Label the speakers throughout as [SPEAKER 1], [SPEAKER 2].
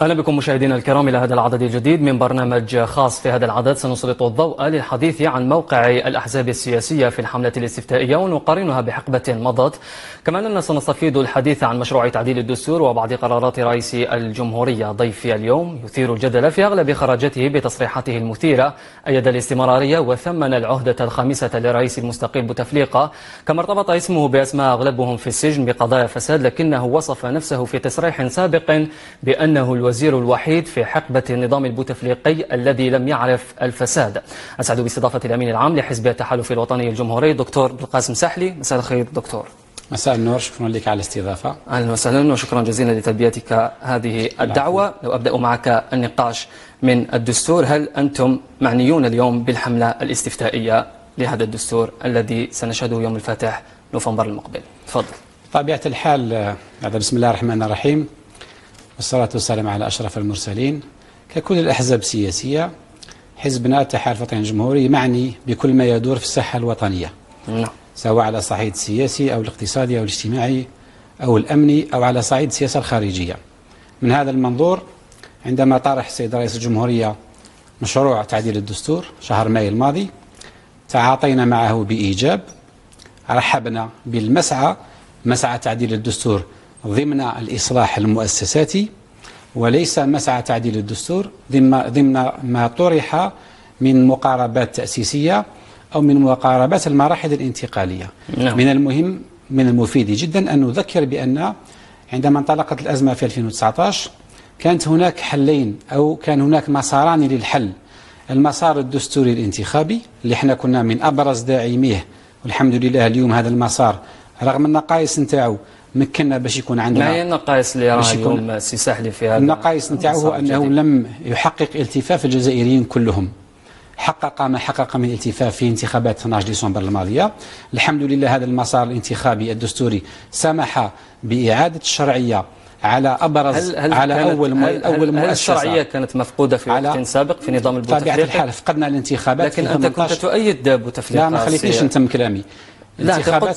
[SPEAKER 1] أهلا بكم مشاهدينا الكرام إلى هذا العدد الجديد من برنامج خاص. في هذا العدد سنسلط الضوء للحديث عن موقع الأحزاب السياسية في الحملة الاستفتائية ونقارنها بحقبة مضت، كما أننا سنستفيد الحديث عن مشروع تعديل الدستور وبعض قرارات رئيس الجمهورية. ضيفي اليوم يثير الجدل في أغلب خرجته بتصريحاته المثيرة، أيد الاستمرارية وثمن العهدة الخامسة لرئيس المستقل بوتفليقة، كما ارتبط اسمه بأسماء أغلبهم في السجن بقضايا فساد، لكنه وصف نفسه في تصريح سابق بأنه الوزير الوحيد في حقبة النظام البوتفليقي الذي لم يعرف الفساد. أسعد باستضافة الأمين العام لحزب التحالف الوطني الجمهوري دكتور بالقاسم سحلي. مساء الخير دكتور.
[SPEAKER 2] مساء النور، شكرا لك على الاستضافة.
[SPEAKER 1] أهلا وسهلا وشكرا جزيلا لتلبيتك هذه الدعوة. لو أبدأ معك النقاش من الدستور، هل أنتم معنيون اليوم بالحملة الاستفتائية لهذا الدستور الذي سنشهده يوم الفاتح نوفمبر المقبل؟ تفضل.
[SPEAKER 2] طبيعة الحال، بسم الله الرحمن الرحيم، والصلاة والسلام على أشرف المرسلين. ككل الأحزاب السياسية، حزبنا التحالف الوطني الجمهوري معني بكل ما يدور في الساحة الوطنية، سواء على الصعيد السياسي أو الاقتصادي أو الاجتماعي أو الأمني أو على صعيد السياسة الخارجية. من هذا المنظور، عندما طرح السيد رئيس الجمهورية مشروع تعديل الدستور شهر مايو الماضي، تعاطينا معه بإيجاب، رحبنا مسعى تعديل الدستور ضمن الإصلاح المؤسساتي، وليس مسعى تعديل الدستور ضمن ما طرح من مقاربات تأسيسية أو من مقاربات المراحل الانتقالية. من المفيد جدا أن نذكر بأن عندما انطلقت الأزمة في 2019 كانت هناك حلين أو كان هناك مساران للحل. المسار الدستوري الانتخابي اللي احنا كنا من أبرز داعميه، والحمد لله اليوم هذا المسار رغم النقائص نتاعو مكننا باش يكون عندنا.
[SPEAKER 1] ما هي النقائص اللي راها اليوم السي سحلي في هذا؟
[SPEAKER 2] النقائص نتاعو هو أنه لم يحقق التفاف الجزائريين كلهم. حقق ما حقق من التفاف في انتخابات 12 ديسمبر الماضية. الحمد لله هذا المسار الانتخابي الدستوري سمح بإعادة الشرعية على أبرز على أول مؤسسة.
[SPEAKER 1] الشرعية كانت مفقودة في وقت سابق في نظام البوتفليقة.
[SPEAKER 2] طبيعة الحال فقدنا الانتخابات،
[SPEAKER 1] لكن أنت كنت تؤيد بوتفليقة.
[SPEAKER 2] لا، ما خليتنيش نتم كلامي.
[SPEAKER 1] لا،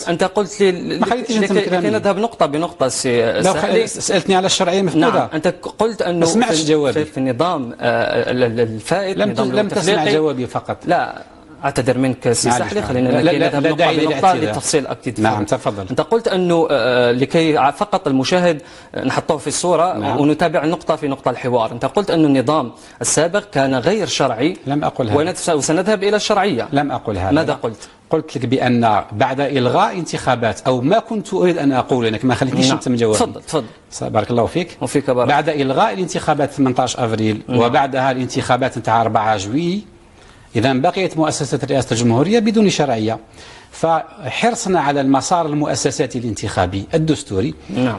[SPEAKER 1] أنت قلت لي لكي نذهب نقطة بنقطة.
[SPEAKER 2] سألتني على الشرعية مفقودة.
[SPEAKER 1] نعم، أنت قلت أنه في النظام الفائت
[SPEAKER 2] لم تسمع جوابي فقط.
[SPEAKER 1] لا، أعتذر منك سي سحلي، خلينا نذهب نقطة بنقطة للتفصيل أكيد.
[SPEAKER 2] نعم تفضل.
[SPEAKER 1] أنت قلت أنه لكي فقط المشاهد نحطه في الصورة. نعم. ونتابع نقطة في نقطة الحوار. أنت قلت أن النظام السابق كان غير شرعي.
[SPEAKER 2] لم أقل هذا.
[SPEAKER 1] وسنذهب إلى الشرعية.
[SPEAKER 2] لم أقل هذا.
[SPEAKER 1] ماذا قلت؟
[SPEAKER 2] قلت لك بأن بعد إلغاء انتخابات، أو ما كنت أريد أن أقول لك، ما خليتنيش نتم جوابي.
[SPEAKER 1] تفضل.
[SPEAKER 2] بارك الله فيك.
[SPEAKER 1] وفيك بارك.
[SPEAKER 2] بعد إلغاء الانتخابات 18 أفريل وبعدها الانتخابات نتاع 4 جويي، إذا بقيت مؤسسة رئاسة الجمهورية بدون شرعية. فحرصنا على المسار المؤسساتي الانتخابي الدستوري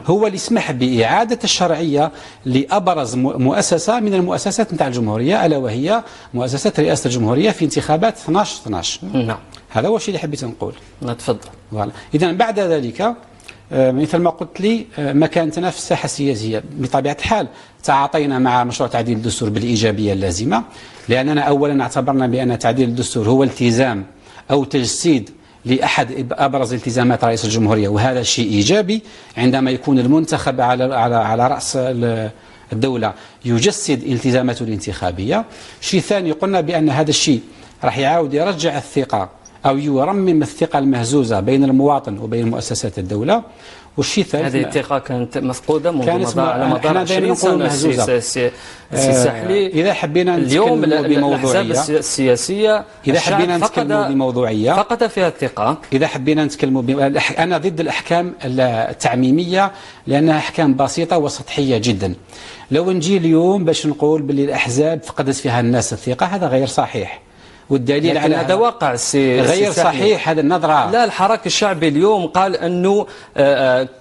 [SPEAKER 2] هو اللي يسمح بإعادة الشرعية لأبرز مؤسسة من المؤسسات نتاع الجمهورية، ألا وهي مؤسسة رئاسة الجمهورية في انتخابات 12.
[SPEAKER 1] نعم.
[SPEAKER 2] هذا هو الشيء اللي حبيت نقول.
[SPEAKER 1] تفضل.
[SPEAKER 2] إذا بعد ذلك مثل ما قلت لي مكانتنا في الساحة السياسية بطبيعة الحال تعاطينا مع مشروع تعديل الدستور بالإيجابية اللازمة، لأننا أولا اعتبرنا بأن تعديل الدستور هو التزام أو تجسيد لأحد أبرز التزامات رئيس الجمهورية، وهذا شيء إيجابي عندما يكون المنتخب على رأس الدولة يجسد التزاماته الانتخابية. شيء ثاني، قلنا بأن هذا الشيء راح يعاود يرجع الثقة أو يرمم الثقة المهزوزة بين المواطن وبين مؤسسات الدولة. والشيء الثالث،
[SPEAKER 1] هذه الثقة كانت مفقودة على مدار 20 سنة. السي سحلي،
[SPEAKER 2] إذا حبينا
[SPEAKER 1] اليوم الأحزاب السياسية
[SPEAKER 2] إذا حبينا نتكلموا بموضوعية
[SPEAKER 1] فقد فيها الثقة.
[SPEAKER 2] إذا حبينا نتكلموا أنا ضد الأحكام التعميمية لأنها أحكام بسيطة وسطحية جدا. لو نجي اليوم باش نقول باللي الأحزاب فقدت فيها الناس الثقة، هذا غير صحيح، والدليل على
[SPEAKER 1] هذا واقع
[SPEAKER 2] غير صحيح. هذا النظرة.
[SPEAKER 1] لا، الحراك الشعبي اليوم قال أنه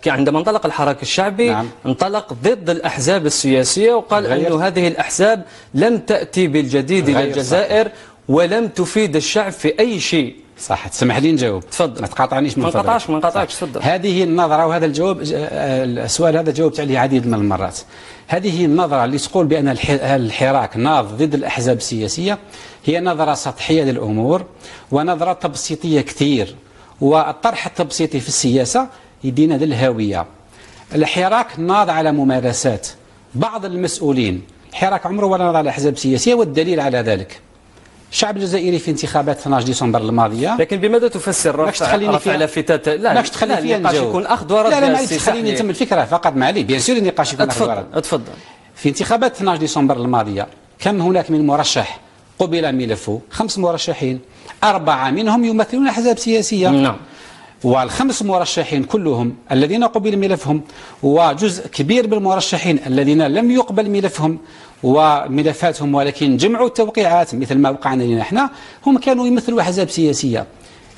[SPEAKER 1] عندما انطلق الحراك الشعبي انطلق ضد الأحزاب السياسية، وقال أنه هذه الأحزاب لم تأتي بالجديد للجزائر ولم تفيد الشعب في أي شيء.
[SPEAKER 2] صح. تسمح لي نجاوب؟
[SPEAKER 1] تفضل.
[SPEAKER 2] ما تقاطعنيش من
[SPEAKER 1] فضلك. ما نقاطعكش. تفضل.
[SPEAKER 2] هذه النظرة وهذا الجواب، السؤال هذا جاوبت عليه عديد من المرات. هذه النظرة اللي تقول بأن الحراك ناض ضد الأحزاب السياسية هي نظرة سطحية للأمور ونظرة تبسيطية كثير، والطرح التبسيطي في السياسة يدينا للهاوية. الحراك ناض على ممارسات بعض المسؤولين الحراك عمره ولا نضع الأحزاب السياسية، والدليل على ذلك الشعب الجزائري في انتخابات 12 ديسمبر الماضية.
[SPEAKER 1] لكن بماذا تفسر رفع لافتات؟ لا
[SPEAKER 2] ماكش تخلي فيها
[SPEAKER 1] النقاش يكون أخذ ورد.
[SPEAKER 2] لا معليش خليني نتم الفكرة فقط معلي. بيان سور النقاش يكون أخذ ورد.
[SPEAKER 1] اتفضل.
[SPEAKER 2] في انتخابات 12 ديسمبر الماضية كم هناك من مرشح قبل ملفه؟ 5 مرشحين، 4 منهم يمثلون أحزاب سياسية.
[SPEAKER 1] نعم.
[SPEAKER 2] والخمس مرشحين كلهم الذين قبل ملفهم، وجزء كبير من المرشحين الذين لم يقبل ملفهم وملفاتهم ولكن جمعوا التوقيعات مثل ما وقعنا لنا احنا، هم كانوا يمثلوا أحزاب سياسية.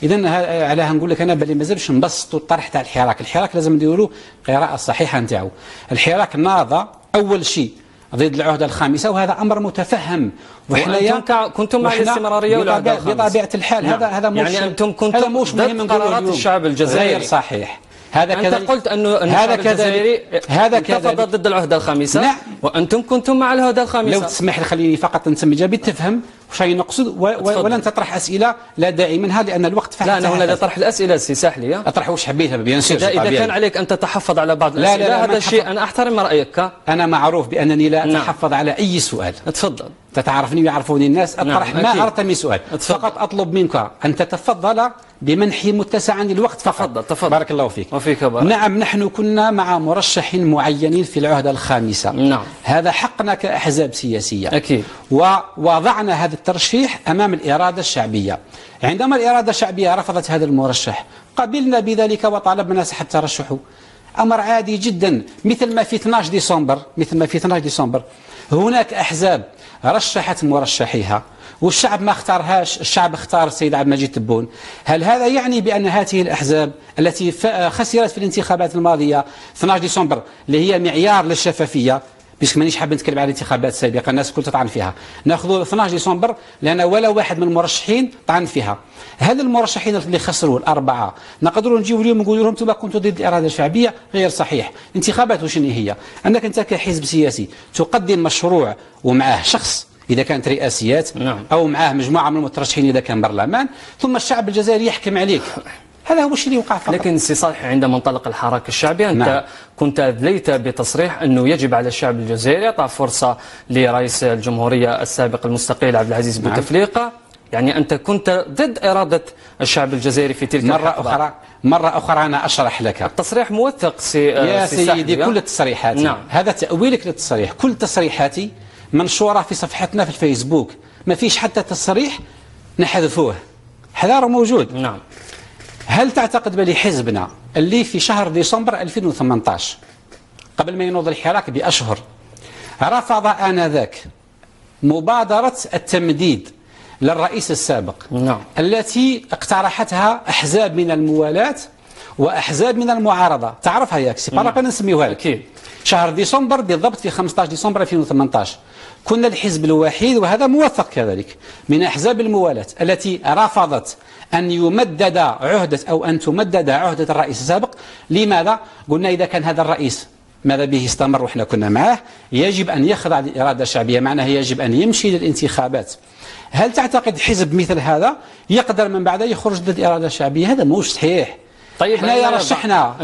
[SPEAKER 2] إذا على نقول لك أنا بلي مازالش نبسطوا الطرح تاع الحراك لازم نديروا قراءة صحيحة نتاعو. الحراك ناض أول شيء ضد العهدة الخامسة، وهذا أمر متفهم.
[SPEAKER 1] وحنا كنتم مع الاستمرارية والعهدة الخامسة
[SPEAKER 2] بطبيعة الحال.
[SPEAKER 1] نعم.
[SPEAKER 2] هذا مش
[SPEAKER 1] يعني أنتم كنتم ضد قرارات الشعب الجزائري.
[SPEAKER 2] غير صحيح. هذا
[SPEAKER 1] أنت قلت أن الشعب الجزائري انتفض ضد العهدة الخامسة. نعم. وأنتم كنتم مع العهدة الخامسة.
[SPEAKER 2] لو تسمح لي خليني فقط نسمي جابي تفهم وش نقصد ولن تطرح أسئلة لا داعي منها لأن الوقت فحت.
[SPEAKER 1] لا أنا هنا لطرح الأسئلة ساح لي.
[SPEAKER 2] أطرح وش حبيتها بيان سور.
[SPEAKER 1] إذا كان عليك أن تتحفظ على بعض الأسئلة لا هذا الشيء أنا أحترم رأيك.
[SPEAKER 2] أنا معروف بأنني لا أتحفظ على أي سؤال.
[SPEAKER 1] تفضل.
[SPEAKER 2] تتعرفني ويعرفوني الناس. أطرح ما أرتمي سؤال. فقط أطلب منك أن تتفضل بمنحي متسعا للوقت فقط.
[SPEAKER 1] تفضل.
[SPEAKER 2] بارك الله فيك.
[SPEAKER 1] وفيك بارك.
[SPEAKER 2] نعم نحن كنا مع مرشح معينين في العهدة الخامسة.
[SPEAKER 1] نعم.
[SPEAKER 2] هذا حقنا كأحزاب سياسية.
[SPEAKER 1] أكيد.
[SPEAKER 2] ووضعنا هذا الترشيح أمام الإرادة الشعبية. عندما الإرادة الشعبية رفضت هذا المرشح قبلنا بذلك وطالبنا سحب ترشحه. أمر عادي جدا مثل ما في 12 ديسمبر هناك أحزاب رشحت مرشحيها والشعب ما اختارهاش، الشعب اختار السيد عبد المجيد تبون. هل هذا يعني بأن هذه الأحزاب التي خسرت في الانتخابات الماضية 12 ديسمبر اللي هي معيار للشفافية، بس مانيش حاب نتكلم على الانتخابات السابقة الناس كل تطعن فيها، ناخذ 12 ديسمبر لأن ولا واحد من المرشحين طعن فيها. هل المرشحين اللي خسروا الأربعة نقدروا نجيو اليوم نقول لهم انتم كنتوا ضد الإرادة الشعبية؟ غير صحيح. الانتخابات وشنو هي؟ أنك أنت كحزب سياسي تقدم مشروع ومعه شخص إذا كانت رئاسيات.
[SPEAKER 1] نعم.
[SPEAKER 2] أو معه مجموعة من المترشحين إذا كان برلمان، ثم الشعب الجزائري يحكم عليك. هذا هو الشيء اللي وقع فقط.
[SPEAKER 1] لكن سي صالح عندما انطلق الحراك الشعبي أنت نعم. كنت أدليت بتصريح أنه يجب على الشعب الجزائري إعطاء فرصة لرئيس الجمهورية السابق المستقيل عبد العزيز بوتفليقة. يعني أنت كنت ضد إرادة الشعب الجزائري في تلك
[SPEAKER 2] الحقبة. مرة أخرى أنا أشرح لك.
[SPEAKER 1] التصريح موثق
[SPEAKER 2] يا سيدي كل التصريحات.
[SPEAKER 1] نعم.
[SPEAKER 2] هذا تأويلك للتصريح. كل تصريحاتي منشورة في صفحتنا في الفيسبوك، ما فيش حتى تصريح نحذفوه، حذاره موجود.
[SPEAKER 1] نعم.
[SPEAKER 2] هل تعتقد بلي حزبنا اللي في شهر ديسمبر 2018 قبل ما ينوض الحراك بأشهر رفض آنذاك مبادرة التمديد للرئيس السابق.
[SPEAKER 1] نعم.
[SPEAKER 2] التي اقترحتها أحزاب من الموالاة وأحزاب من المعارضة، تعرفها ياك سي بارك نسميوها لك. شهر ديسمبر بالضبط في 15 ديسمبر 2018 كنا الحزب الوحيد وهذا موثق كذلك من أحزاب الموالاة التي رفضت أن يمدد عهدة أو أن تمدد عهدة الرئيس السابق. لماذا؟ قلنا إذا كان هذا الرئيس ماذا به استمر وإحنا كنا معه يجب أن يخضع للإرادة الشعبية، معناها يجب أن يمشي للانتخابات. هل تعتقد حزب مثل هذا يقدر من بعد يخرج ضد الإرادة الشعبية؟ هذا مش صحيح.
[SPEAKER 1] طيب
[SPEAKER 2] احنا رشحنا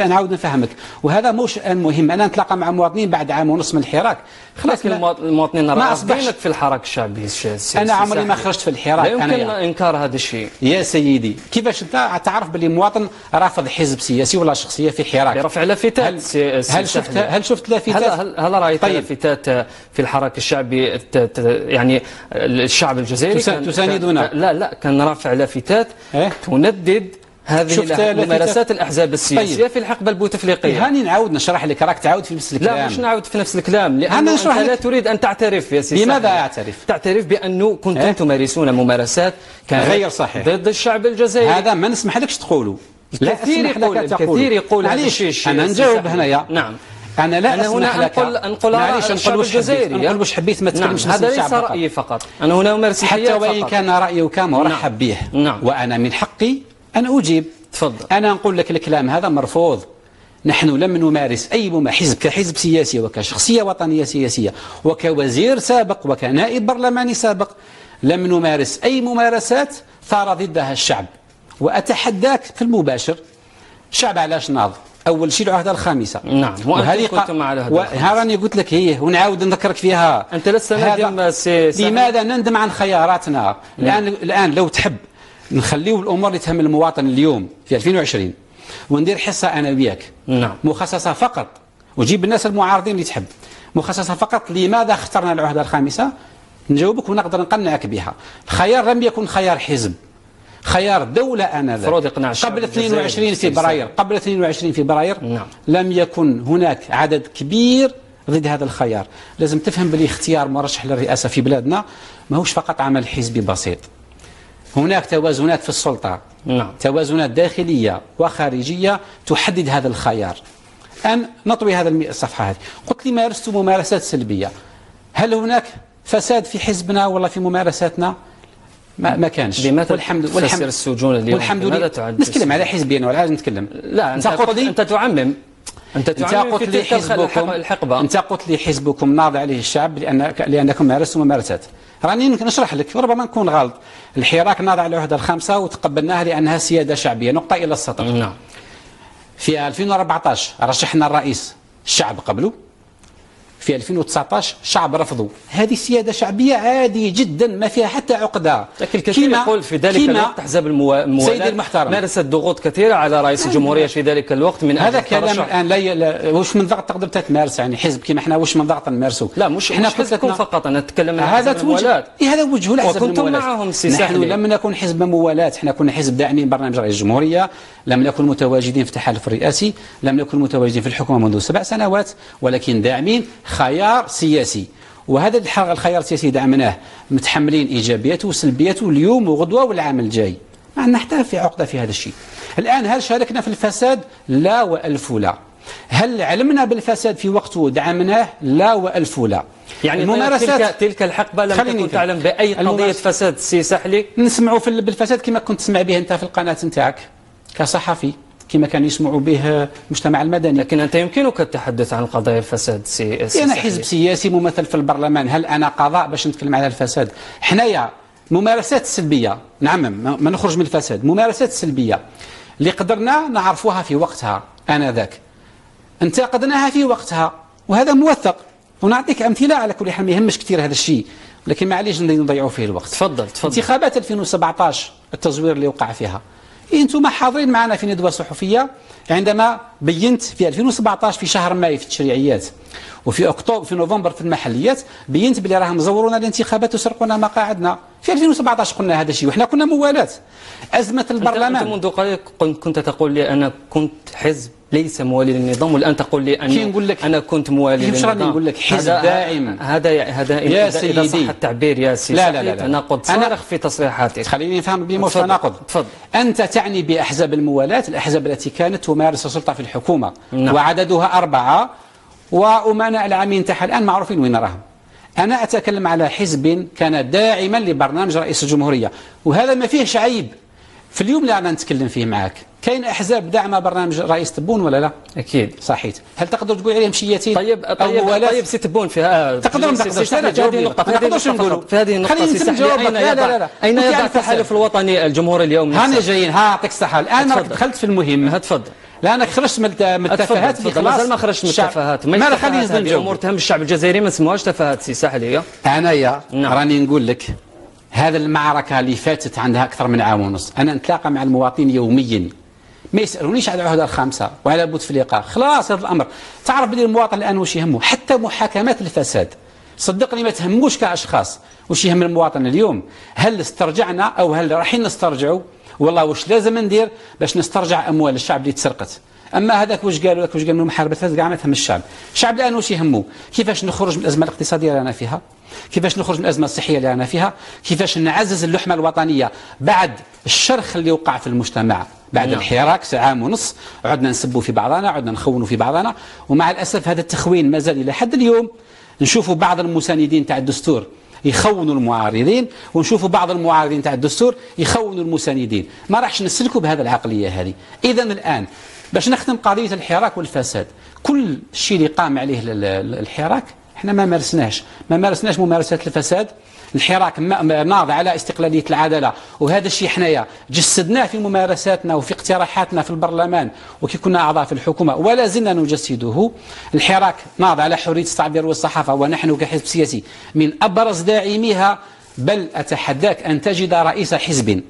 [SPEAKER 2] نعاود نفهمك، وهذا مش مهم. انا نتلاقى مع مواطنين بعد عام ونص من الحراك.
[SPEAKER 1] خلاص المواطنين رافضينك في الحراك الشعبي.
[SPEAKER 2] انا عمري ما خرجت في الحراك.
[SPEAKER 1] لا يمكن انكار هذا الشيء
[SPEAKER 2] يا سيدي. كيفاش انت تعرف باللي مواطن رافض حزب سياسي ولا شخصيه في الحراك؟
[SPEAKER 1] برفع لافتات.
[SPEAKER 2] هل شفت لافتات؟
[SPEAKER 1] هل رايت لافتات في الحراك الشعبي يعني الشعب الجزائري
[SPEAKER 2] تساندنا؟
[SPEAKER 1] لا كان رافع لافتات تندد هذه ممارسات الأحزاب السياسية. طيب. في الحقبة البوتفليقية.
[SPEAKER 2] هاني نعاود نشرح لك، راك تعاود في نفس الكلام.
[SPEAKER 1] لا مش نعود في نفس الكلام، لأنه أنت لا تريد أن تعترف يا سيدي.
[SPEAKER 2] لماذا أعترف؟
[SPEAKER 1] تعترف بأنه كنتم تمارسون ممارسات
[SPEAKER 2] غير صحيح
[SPEAKER 1] ضد الشعب الجزائري.
[SPEAKER 2] هذا ما نسمح لكش تقولوا.
[SPEAKER 1] الكثير يقول هذا الشيء.
[SPEAKER 2] أنا نجاوب هنايا.
[SPEAKER 1] نعم.
[SPEAKER 2] أنا لا أسمح لك.
[SPEAKER 1] أنقل رأي الشعب الجزائري.
[SPEAKER 2] نقول واش حبيت ما تكلمش.
[SPEAKER 1] هذا ليس رأيي فقط، أنا هنا أمارس
[SPEAKER 2] حتى وإن كان رأيك مرحب به. وأنا من حقي أن أجيب.
[SPEAKER 1] تفضل.
[SPEAKER 2] أنا نقول لك الكلام هذا مرفوض. نحن لم نمارس أي حزب كحزب سياسي وكشخصية وطنية سياسية وكوزير سابق وكنائب برلماني سابق لم نمارس أي ممارسات ثار ضدها الشعب. وأتحداك في المباشر، الشعب علاش ناض؟ اول شيء العهده الخامسه.
[SPEAKER 1] نعم، وانتم كنتم مع العهده الخامسه.
[SPEAKER 2] راني قلت لك هي ونعاود نذكرك فيها.
[SPEAKER 1] انت لست نادم
[SPEAKER 2] لماذا نندم عن خياراتنا؟ الان لو تحب نخليو الامور اللي تهم المواطن اليوم في 2020 وندير حصه انا وياك مخصصه فقط، وجيب الناس المعارضين اللي تحب، مخصصه فقط لماذا اخترنا العهده الخامسه، نجاوبك ونقدر نقنعك بها. الخيار لم يكن خيار حزب، خيار دولة آنذاك. قبل 22 فبراير لم يكن هناك عدد كبير ضد هذا الخيار. لازم تفهم بلي اختيار مرشح للرئاسة في بلادنا ماهوش فقط عمل حزبي بسيط، هناك توازنات في السلطة، توازنات داخلية وخارجية تحدد هذا الخيار. أن نطوي هذا الصفحة هذه. قلت لي مارست ممارسات سلبية، هل هناك فساد في حزبنا ولا في ممارساتنا؟ ما كانش.
[SPEAKER 1] والحمد السجون اليوم
[SPEAKER 2] والحمد لله. نتكلم على حزبي انا ولا عايز نتكلم.
[SPEAKER 1] لا انت تعمم. انت
[SPEAKER 2] قلت لي حزبكم
[SPEAKER 1] الحقبه.
[SPEAKER 2] انت قلت لي حزبكم ناض عليه الشعب لانكم مارستم ممارسات. راني نشرح لك وربما نكون غلط. الحراك ناض على العهده الخامسه وتقبلناها لانها سياده شعبيه، نقطه الى السطر.
[SPEAKER 1] نعم.
[SPEAKER 2] في 2014 رشحنا الرئيس، الشعب قبله. في 2019 الشعب رفضوا. هذه سيادة شعبية عادي جدا ما فيها حتى عقدة.
[SPEAKER 1] لكن الكثير يقول في ذلك الوقت أحزاب الموالاة مارست ضغوط كثيرة على رئيس الجمهورية في ذلك الوقت من
[SPEAKER 2] هذا كلام الآن لا واش من ضغط تقدر تمارس يعني حزب كيما احنا واش من ضغط نمارسه؟
[SPEAKER 1] لا مش حزبكم فقط، أنا أتكلم عن
[SPEAKER 2] هذا الموالاة. هذا وجه الأحزاب
[SPEAKER 1] وكنتم معهم
[SPEAKER 2] نحن لم نكن حزب موالاة، احنا كنا حزب داعمين برنامج رئيس الجمهورية، لم نكن متواجدين في التحالف الرئاسي، لم نكن متواجدين في الحكومة منذ 7 سنوات، ولكن داعمين خيار سياسي. وهذا الخيار السياسي دعمناه متحملين ايجابياته وسلبياته اليوم وغدوه والعام الجاي. ما عندنا حتى في عقده في هذا الشيء. الان هل شاركنا في الفساد؟ لا والف لا. هل علمنا بالفساد في وقته دعمناه؟ لا والف لا.
[SPEAKER 1] يعني الممارسات تلك الحقبه لم تكن تعلم باي قضيه فساد سي سحلي؟
[SPEAKER 2] نسمعوا بالفساد كما كنت تسمع به انت في القناه نتاعك كصحفي، كما كان يسمعوا به المجتمع المدني.
[SPEAKER 1] لكن أنت يمكنك التحدث عن قضايا الفساد سي
[SPEAKER 2] أنا حزب سياسي ممثل في البرلمان، هل أنا قضاء باش نتكلم على الفساد؟ حنايا ممارسات سلبية، نعم ما نخرج من الفساد، ممارسات سلبية اللي قدرنا نعرفوها في وقتها آنذاك انتقدناها في وقتها وهذا موثق، ونعطيك أمثلة على كل حال. ما يهمش كثير هذا الشيء لكن معليش نضيعوا فيه الوقت.
[SPEAKER 1] تفضل.
[SPEAKER 2] انتخابات 2017 التزوير اللي وقع فيها، انتم حاضرين معنا في ندوة صحفية عندما بينت في 2017 في شهر ماي في التشريعيات وفي اكتوبر في نوفمبر في المحليات، بينت بلي راهم مزورونا الانتخابات وسرقونا مقاعدنا. في 2017 قلنا هذا الشيء وحنا كنا موالاة. أزمة البرلمان.
[SPEAKER 1] أنت منذ قليل كنت تقول لي أنا كنت حزب ليس موالي للنظام، والآن تقول لي أنا كنت موالي للنظام.
[SPEAKER 2] نقول لك حزب داعم.
[SPEAKER 1] هذا
[SPEAKER 2] يا سيدي
[SPEAKER 1] إذا صح التعبير يا سيدي.
[SPEAKER 2] لا
[SPEAKER 1] تناقض صارخ في تصريحاتك.
[SPEAKER 2] خليني نفهم بلي مش تناقض.
[SPEAKER 1] تفضل.
[SPEAKER 2] أنت تعني بأحزاب الموالاة الأحزاب التي كانت تمارس السلطة في الحكومة.
[SPEAKER 1] نعم.
[SPEAKER 2] وعددها 4 وأمناء العامين تاعها الآن معروفين وين راهم. أنا أتكلم على حزب كان داعما لبرنامج رئيس الجمهورية، وهذا ما فيهش عيب. في اليوم اللي أنا نتكلم فيه معك كاين أحزاب داعمة برنامج رئيس تبون ولا لا؟
[SPEAKER 1] أكيد
[SPEAKER 2] صحيت. هل تقدر تقول عليهم شياتين؟
[SPEAKER 1] طيب سي تبون فيها
[SPEAKER 2] تقدر ما تقدرش
[SPEAKER 1] في هذه النقطة سي سحلي أين يضع التحالف الوطني الجمهوري اليوم؟
[SPEAKER 2] هاني جايين يعطيك الصحة. الآن راك دخلت في المهم.
[SPEAKER 1] تفضل.
[SPEAKER 2] لأنك خرجت من التفاهات اللي خلاص.
[SPEAKER 1] مازال ما خرجت من التفاهات.
[SPEAKER 2] ما خليني نجاوب.
[SPEAKER 1] الأمور تهم الشعب الجزائري ما نسموهاش تفاهات سي سحلي.
[SPEAKER 2] أنايا راني نقول لك هذا المعركة اللي فاتت عندها أكثر من عام ونص. أنا نتلاقى مع المواطنين يوميا، ما يسألونيش على العهدة الخامسة وعلى بوتفليقة. خلاص هذا الأمر تعرف بلي المواطن الآن واش يهمه. حتى محاكمات الفساد صدقني ما تهموش كأشخاص. واش يهم المواطن اليوم؟ هل استرجعنا أو هل رايحين نسترجعوا؟ والله واش لازم ندير باش نسترجع أموال الشعب اللي تسرقت؟ أما هذاك واش قالوا لك واش قالوا من محاربة الفساد كاع ما تهم الشعب. الشعب الآن واش يهمه؟ كيفاش نخرج من الأزمة الاقتصادية اللي رانا فيها؟ كيفاش نخرج من الأزمة الصحية اللي رانا فيها؟ كيفاش نعزز اللحمة الوطنية بعد الشرخ اللي وقع في المجتمع بعد الحراك عام ونص؟ عدنا نسبوا في بعضنا، عدنا نخونوا في بعضنا، ومع الأسف هذا التخوين مازال إلى حد اليوم. نشوفوا بعض المساندين تاع الدستور يخونوا المعارضين، ونشوفوا بعض المعارضين تاع الدستور يخونوا المساندين. ما راحش نسلكوا بهذا العقلية هذه. إذا الآن باش نختم قضية الحراك والفساد، كل شيء اللي قام عليه الحراك احنا ما مارسناش ممارسات الفساد. الحراك ناض على استقلالية العدالة، وهذا الشيء حنايا جسدناه في ممارساتنا وفي اقتراحاتنا في البرلمان وكي كنا أعضاء في الحكومة ولا زلنا نجسده. الحراك ناض على حرية التعبير والصحافة، ونحن كحزب سياسي من أبرز داعميها، بل أتحداك أن تجد رئيس حزب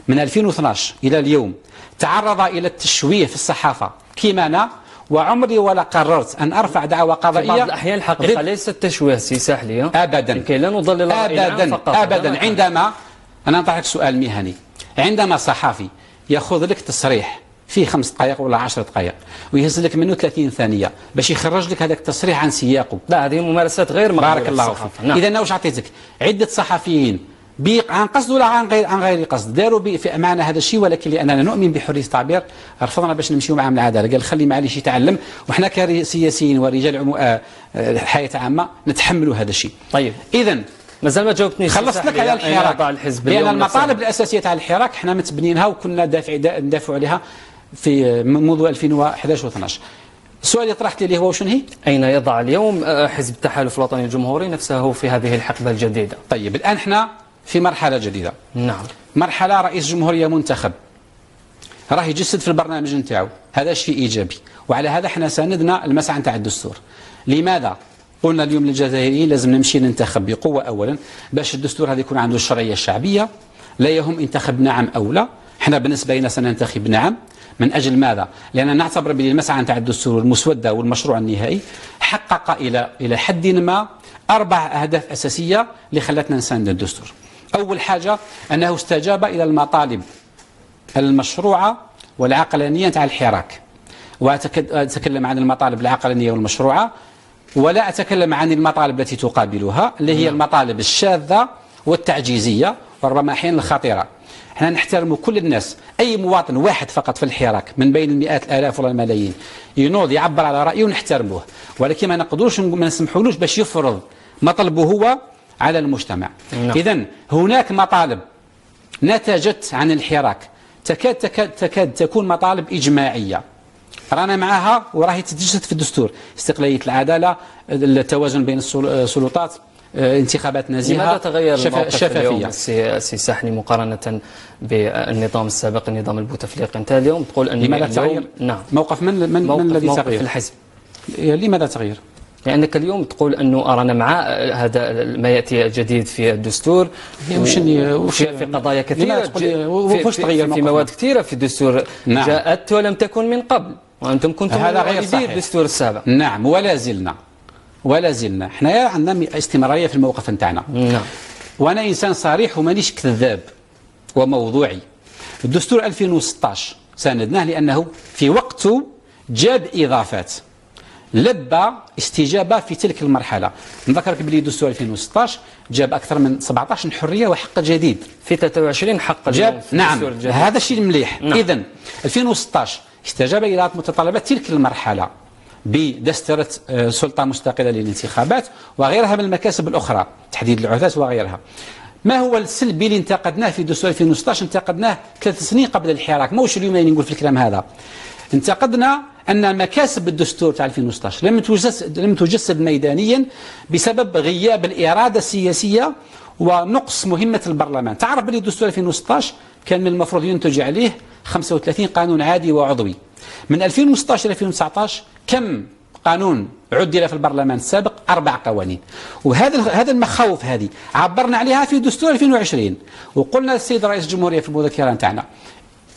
[SPEAKER 2] من 2012 إلى اليوم تعرض إلى التشويه في الصحافة كما أنا، وعمري ولا قررت أن أرفع دعوى قضائية.
[SPEAKER 1] في بعض الأحيان الحقيقة ليس التشويه سي ساحلي
[SPEAKER 2] أبدا،
[SPEAKER 1] لكي لا نضلل
[SPEAKER 2] أبدا. عندما أنا أعطيك سؤال مهني، عندما صحافي يأخذ لك تصريح فيه 5 دقائق ولا 10 دقائق ويهز لك منه 30 ثانية باش يخرج لك هذاك التصريح عن سياقه،
[SPEAKER 1] لا هذه ممارسات غير مقبولة.
[SPEAKER 2] بارك الله فيك. نعم. إذا أنا واش عطيتك؟ عدة صحفيين عن قصد ولا عن غير قصد داروا معنا هذا الشيء، ولكن لأننا نؤمن بحرية التعبير رفضنا باش نمشيو معهم العدالة. قال خلي معليش يتعلم، وحنا كسياسيين ورجال حياة عامة نتحملوا هذا الشيء.
[SPEAKER 1] طيب
[SPEAKER 2] إذا
[SPEAKER 1] مازال ما جاوبتنيش.
[SPEAKER 2] خلصت لك على الحراك، لأن المطالب الأساسية على الحراك حنا متبنينها وكنا ندافع عليها في منذ 2011 و12. السؤال اللي طرحت لي هو شنو هي؟
[SPEAKER 1] أين يضع اليوم حزب التحالف الوطني الجمهوري نفسه في هذه الحقبة الجديدة؟
[SPEAKER 2] طيب الآن احنا في مرحلة جديدة.
[SPEAKER 1] نعم.
[SPEAKER 2] مرحلة رئيس جمهورية منتخب راه يجسد في البرنامج نتاعو، هذا شيء إيجابي، وعلى هذا احنا ساندنا المسعى نتاع الدستور. لماذا؟ قلنا اليوم للجزائريين لازم نمشي ننتخب بقوة أولا باش الدستور هذا يكون عنده الشرعية الشعبية، لا يهم انتخب نعم أو لا. احنا بالنسبة لنا سننتخب نعم. من أجل ماذا؟ لأننا نعتبر بأن المسعى نتاع الدستور المسودة والمشروع النهائي حقق إلى حد ما 4 أهداف أساسية اللي خلتنا نساند الدستور. أول حاجة أنه استجاب إلى المطالب المشروعة والعقلانية نتاع الحراك، وأتكلم عن المطالب العقلانية والمشروعة، ولا أتكلم عن المطالب التي تقابلها اللي هي المطالب الشاذة والتعجيزية وربما أحيانا الخطيرة. احنا نحترم كل الناس، أي مواطن واحد فقط في الحراك من بين المئات الآلاف ولا الملايين ينوض يعبر على رأيه ونحترمه، ولكن ما نقدروش ما نسمحولوش باش يفرض مطلبه هو على المجتمع. إذن هناك مطالب نتجت عن الحراك تكاد تكون مطالب إجماعية رانا معها وراهي تتجسد في الدستور: استقلالية العدالة، التوازن بين السلطات، انتخابات نزيهة.
[SPEAKER 1] لماذا تغير الموقف اليوم
[SPEAKER 2] سي
[SPEAKER 1] ساحني مقارنة بالنظام السابق، النظام البوتفليقي؟ انت اليوم تقول أن
[SPEAKER 2] لماذا تغير؟
[SPEAKER 1] نعم.
[SPEAKER 2] موقف من الذي تغير؟
[SPEAKER 1] الحزب.
[SPEAKER 2] لماذا تغير؟
[SPEAKER 1] لأنك اليوم تقول أنه أرانا مع هذا ما يأتي جديد في الدستور في قضايا كثيرة، في مواد كثيرة في الدستور. نعم. جاءت ولم تكن من قبل، وأنتم كنتم
[SPEAKER 2] هذا غير صحيح.
[SPEAKER 1] الدستور السابق.
[SPEAKER 2] نعم، ولا زلنا احنا عندنا استمرارية في الموقف نتاعنا.
[SPEAKER 1] نعم.
[SPEAKER 2] وأنا إنسان صريح ومانيش كذاب وموضوعي. الدستور 2016 ساندناه لأنه في وقته جاب إضافات لبى استجابة في تلك المرحلة. نذكرك بلي دستور 2016 جاب أكثر من 17 حرية وحق جديد،
[SPEAKER 1] في 23 حق
[SPEAKER 2] جاب. نعم، هذا الشيء المليح. نعم. إذن 2016 استجاب إلى متطلبات تلك المرحلة بدسترة سلطة مستقلة للانتخابات وغيرها من المكاسب الأخرى، تحديد العهدات وغيرها. ما هو السلبي اللي انتقدناه في دستور 2016؟ انتقدناه 3 سنين قبل الحراك، موش اليوم نقول في الكلام هذا. انتقدنا أن مكاسب الدستور تاع 2016 لم تجسد ميدانيا بسبب غياب الإرادة السياسية ونقص مهمة البرلمان. تعرف بلي الدستور 2016 كان من المفروض ينتج عليه 35 قانون عادي وعضوي. من 2016 إلى 2019 كم قانون عدل في البرلمان السابق؟ 4 قوانين. وهذا المخاوف هذه عبرنا عليها في دستور 2020، وقلنا للسيد رئيس الجمهورية في المذكرة نتاعنا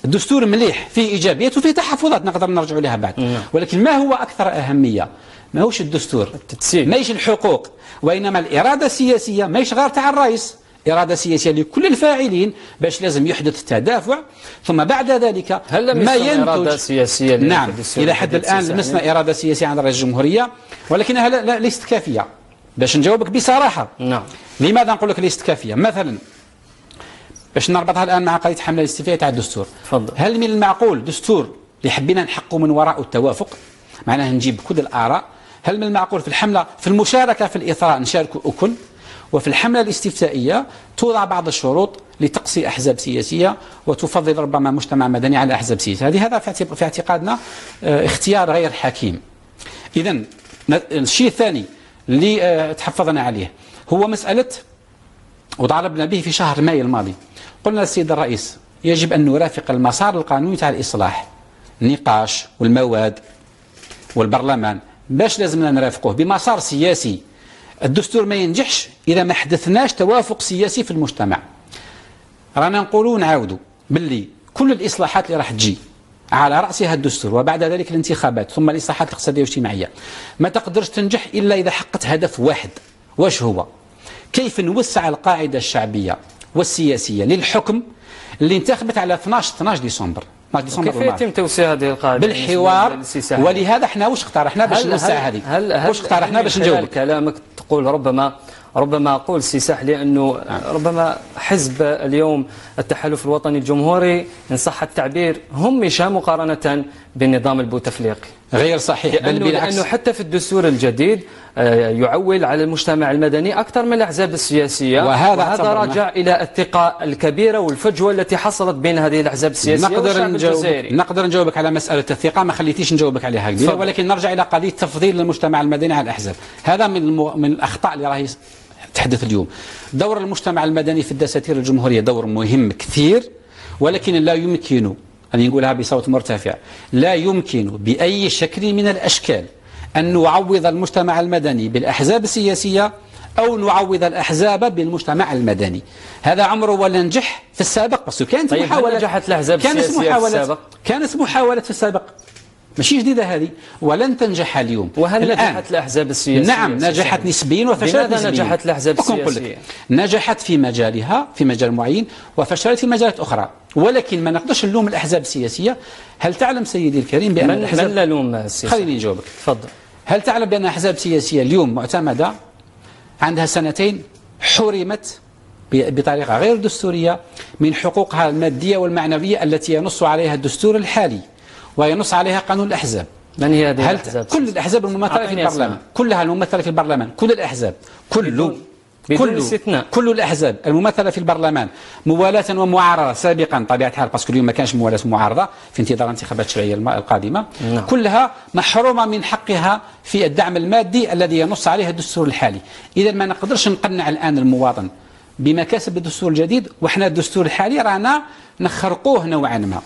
[SPEAKER 2] الدستور مليح، فيه إيجابيات وفيه تحفظات نقدر نرجع لها بعد. ولكن ما هو أكثر أهمية؟ ما هوش الدستور، ماهيش الحقوق، وإنما الإرادة السياسية. ماهيش غير تاع الرئيس، إرادة سياسية لكل الفاعلين باش لازم يحدث تدافع، ثم بعد ذلك
[SPEAKER 1] ما ينتج إرادة سياسية.
[SPEAKER 2] نعم، إلى حد الآن لمسنا إرادة سياسية عند رئيس الجمهورية، ولكنها ليست كافية. باش نجاوبك بصراحة،
[SPEAKER 1] نعم،
[SPEAKER 2] لماذا نقول لك ليست كافية؟ مثلا باش نربطها الآن مع قضية حملة الاستفتاء تاع الدستور.
[SPEAKER 1] فضل.
[SPEAKER 2] هل من المعقول دستور اللي حبينا نحققه من وراء التوافق، معناه نجيب كل الآراء، هل من المعقول في الحملة في المشاركة في الإثراء نشارك الكل، وفي الحملة الاستفتائية توضع بعض الشروط لتقصي أحزاب سياسية وتفضل ربما مجتمع مدني على أحزاب سياسية؟ هذا في اعتقادنا اختيار غير حكيم. إذن الشيء الثاني، اللي تحفظنا عليه هو مسألة، وطالبنا به في شهر مايو الماضي. قلنا للسيد الرئيس يجب أن نرافق المسار القانوني تاع الإصلاح، النقاش والمواد والبرلمان، باش لازمنا نرافقوه بمسار سياسي. الدستور ما ينجحش إذا ما حدثناش توافق سياسي في المجتمع. رانا نقولوا ونعاودوا باللي كل الإصلاحات اللي راح تجي على رأسها الدستور وبعد ذلك الانتخابات ثم الإصلاحات الاقتصادية والاجتماعية ما تقدرش تنجح إلا إذا حققت هدف واحد. واش هو؟ كيف نوسع القاعدة الشعبية والسياسية للحكم اللي انتخبت على 12 ديسمبر.
[SPEAKER 1] كيف يتم توسيع هذه القاعدة؟
[SPEAKER 2] بالحوار. ولهذا احنا واش اقترحنا باش نوسع هذه؟ واش اقترحنا باش نجاوب؟
[SPEAKER 1] كلامك تقول ربما أقول سي سحلي أنه ربما حزب اليوم التحالف الوطني الجمهوري إن صح التعبير همش مقارنة بالنظام البوتفليقي.
[SPEAKER 2] غير صحيح، بل بالعكس.
[SPEAKER 1] لأنه حتى في الدستور الجديد يعول على المجتمع المدني أكثر من الأحزاب السياسية، وهذا راجع إلى الثقة الكبيرة والفجوة التي حصلت بين هذه الأحزاب السياسية والشعب الجزائري.
[SPEAKER 2] نقدر نجاوبك على مسألة الثقة، ما خليتيش نجاوبك عليها قبيله، ولكن نرجع إلى قضية تفضيل المجتمع المدني على الأحزاب. هذا من الأخطاء اللي راهي تحدث اليوم. دور المجتمع المدني في الدساتير الجمهورية دور مهم كثير، ولكن لا يمكن أن نقولها بصوت مرتفع، لا يمكن بأي شكل من الأشكال أن نعوض المجتمع المدني بالأحزاب السياسية أو نعوض الأحزاب بالمجتمع المدني. هذا عمره ولا نجح في السابق، بس كانت محاولة.
[SPEAKER 1] نجحت الأحزاب السياسية في السابق؟
[SPEAKER 2] كانت محاولة في السابق، ماشي جديدة هذه، ولن تنجح اليوم.
[SPEAKER 1] وهل نجحت الأحزاب السياسية؟
[SPEAKER 2] نعم نجحت نسبيا وفشلت نسبيا.
[SPEAKER 1] لماذا نجحت الأحزاب السياسية؟
[SPEAKER 2] نجحت في مجالها، في مجال معين، وفشلت في مجالات أخرى، ولكن ما نقدرش نلوم الأحزاب السياسية. هل تعلم سيدي الكريم بأن
[SPEAKER 1] الأحزاب من نلوم السياسة؟
[SPEAKER 2] خليني نجاوبك.
[SPEAKER 1] تفضل.
[SPEAKER 2] هل تعلم بأن أحزاب سياسية اليوم معتمدة عندها سنتين حرمت بطريقة غير دستورية من حقوقها المادية والمعنوية التي ينص عليها الدستور الحالي وينص عليها قانون الأحزاب؟
[SPEAKER 1] من هي هذه الأحزاب؟
[SPEAKER 2] كل الأحزاب الممثلة في البرلمان، كلها الممثلة في البرلمان، كل الأحزاب،
[SPEAKER 1] بدون استثناء،
[SPEAKER 2] كل الأحزاب الممثلة في البرلمان موالاة ومعارضة سابقا طبيعة الحال، باسكو اليوم ما كانش موالاة ومعارضة في انتظار الانتخابات الشرعية القادمة. كلها محرومة من حقها في الدعم المادي الذي ينص عليه الدستور الحالي. إذا ما نقدرش نقنع الآن المواطن بمكاسب الدستور الجديد، وإحنا الدستور الحالي رانا نخرقوه نوعا ما.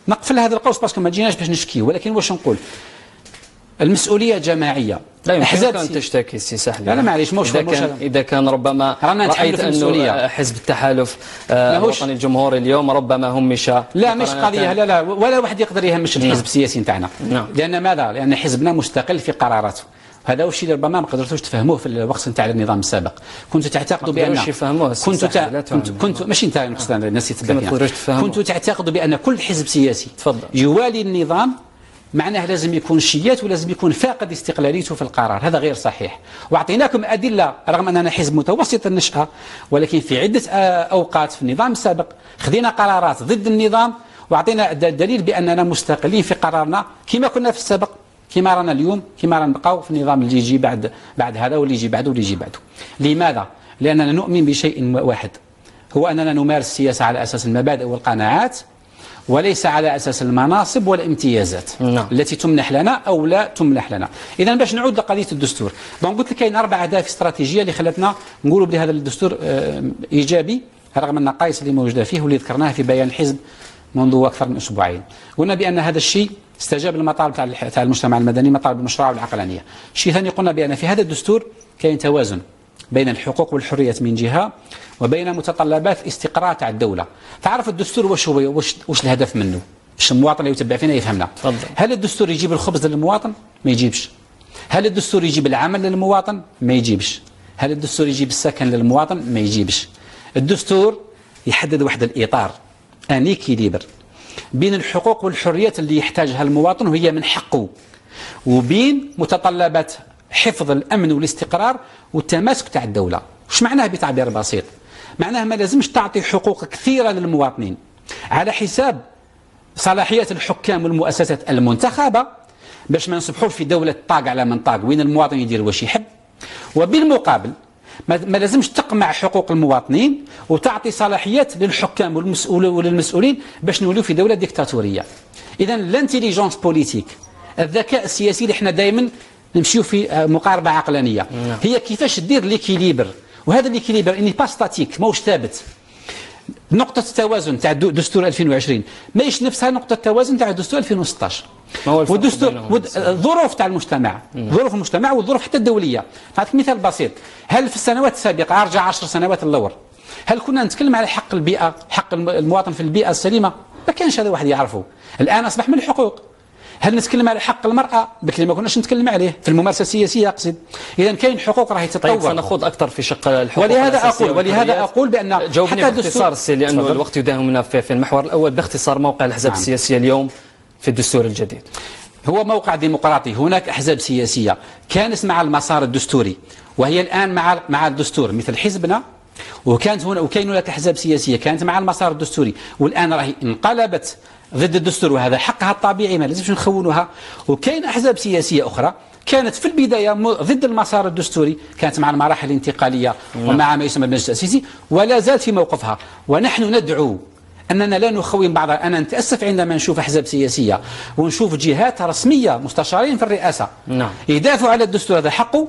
[SPEAKER 2] نقفل هذا القوس باسكو ما جيناش باش نشكي، ولكن واش نقول؟ المسؤولية جماعية.
[SPEAKER 1] لا يمكنك أن تشتكي سي سحلي.
[SPEAKER 2] لا معليش،
[SPEAKER 1] إذا كان ربما رأيت أن حزب التحالف الوطني الجمهوري اليوم ربما همش.
[SPEAKER 2] لا مش قضية، لا ولا واحد يقدر يهمش الحزب السياسي نتاعنا. لأن ماذا؟ لأن حزبنا مستقل في قراراته. هذا هو الشيء اللي ربما ما قدرتوش تفهموه في الوقت نتاع النظام السابق. كنتوا تعتقدوا بأن كنتوا ماشي انت الناس يتبعوا، كنتوا تعتقدوا بأن كل حزب سياسي يوالي النظام معناه لازم يكون شيات ولازم يكون فاقد استقلاليته في القرار. هذا غير صحيح، واعطيناكم أدلة رغم أننا حزب متوسط النشأة، ولكن في عدة أوقات في النظام السابق خذينا قرارات ضد النظام واعطينا دليل بأننا مستقلين في قرارنا كما كنا في السابق، كما رانا اليوم، كما نبقاو في النظام اللي يجي بعد هذا واللي يجي بعده واللي يجي بعده. لماذا؟ لأننا نؤمن بشيء واحد، هو أننا نمارس السياسة على أساس المبادئ والقناعات وليس على أساس المناصب والامتيازات التي تمنح لنا أو لا تمنح لنا. إذا باش نعود لقضية الدستور، قلت لك كاين 4 أهداف استراتيجية اللي خلتنا نقولوا بلي هذا الدستور إيجابي رغم النقائص اللي موجودة فيه واللي ذكرناها في بيان الحزب منذ أكثر من أسبوعين. قلنا بأن هذا الشيء استجاب للمطالب تاع المجتمع المدني، مطالب المشروع والعقلانية. شيء ثاني قلنا بأن في هذا الدستور كاين توازن بين الحقوق والحريات من جهة وبين متطلبات الاستقرار تاع الدولة. تعرف الدستور واش هو، واش الهدف منه، باش المواطن اللي يتبع فينا يفهمنا. هل الدستور يجيب الخبز للمواطن؟ ما يجيبش. هل الدستور يجيب العمل للمواطن؟ ما يجيبش. هل الدستور يجيب السكن للمواطن؟ ما يجيبش. الدستور يحدد واحد الإطار، ان اكيليبر بين الحقوق والحريات اللي يحتاجها المواطن وهي من حقه، وبين متطلبات حفظ الأمن والاستقرار والتماسك تاع الدولة. وش معناه بتعبير بسيط؟ معناه ما لازمش تعطي حقوق كثيرة للمواطنين على حساب صلاحيات الحكام والمؤسسات المنتخبة باش ما نصبحوش في دولة طاق على من طاق وين المواطن يدير واش يحب، وبالمقابل ما لازمش تقمع حقوق المواطنين وتعطي صلاحيات للحكام وللمسؤولين باش نوليو في دولة ديكتاتورية. إذا الانتيليجونس بوليتيك، الذكاء السياسي اللي احنا دائما نمشيو في مقاربة عقلانية. هي كيفاش دير ليكيليبر، وهذا ليكيليبر اني با ستاتيك ماهوش ثابت. نقطة التوازن تاع دستور 2020 ماهيش نفسها نقطة التوازن تاع دستور 2016. والدستور الظروف تاع المجتمع، ظروف المجتمع والظروف حتى الدولية. نعطيك مثال بسيط، هل في السنوات السابقة ارجع 10 سنوات للور هل كنا نتكلم على حق البيئة، حق المواطن في البيئة السليمة؟ ما كانش هذا واحد يعرفه. الآن أصبح من الحقوق. هل نتكلم على حق المرأة؟ بكري ما كناش نتكلم عليه في الممارسة السياسية أقصد. إذا كاين حقوق راهي تتطور.
[SPEAKER 1] طيب سنخوض أكثر في شق الحقوق.
[SPEAKER 2] ولهذا أقول بأن
[SPEAKER 1] جاوبني باختصار سي، لأنه الوقت يداهمنا في المحور الأول. باختصار، موقع الأحزاب السياسية اليوم في الدستور الجديد
[SPEAKER 2] هو موقع ديمقراطي. هناك أحزاب سياسية كانت مع المسار الدستوري وهي الآن مع الدستور مثل حزبنا، وكانت هنا وكاين هناك أحزاب سياسية كانت مع المسار الدستوري والآن راهي انقلبت ضد الدستور، وهذا حقها الطبيعي ما لازمش نخونوها. وكاين أحزاب سياسية أخرى كانت في البداية ضد المسار الدستوري، كانت مع المراحل الانتقالية ومع ما يسمى بالمجلس التأسيسي، ولا زالت في موقفها. ونحن ندعو أننا لا نخون بعضنا. أنا نتأسف عندما نشوف أحزاب سياسية ونشوف جهات رسمية مستشارين في الرئاسة يدافعوا على الدستور، هذا حقه،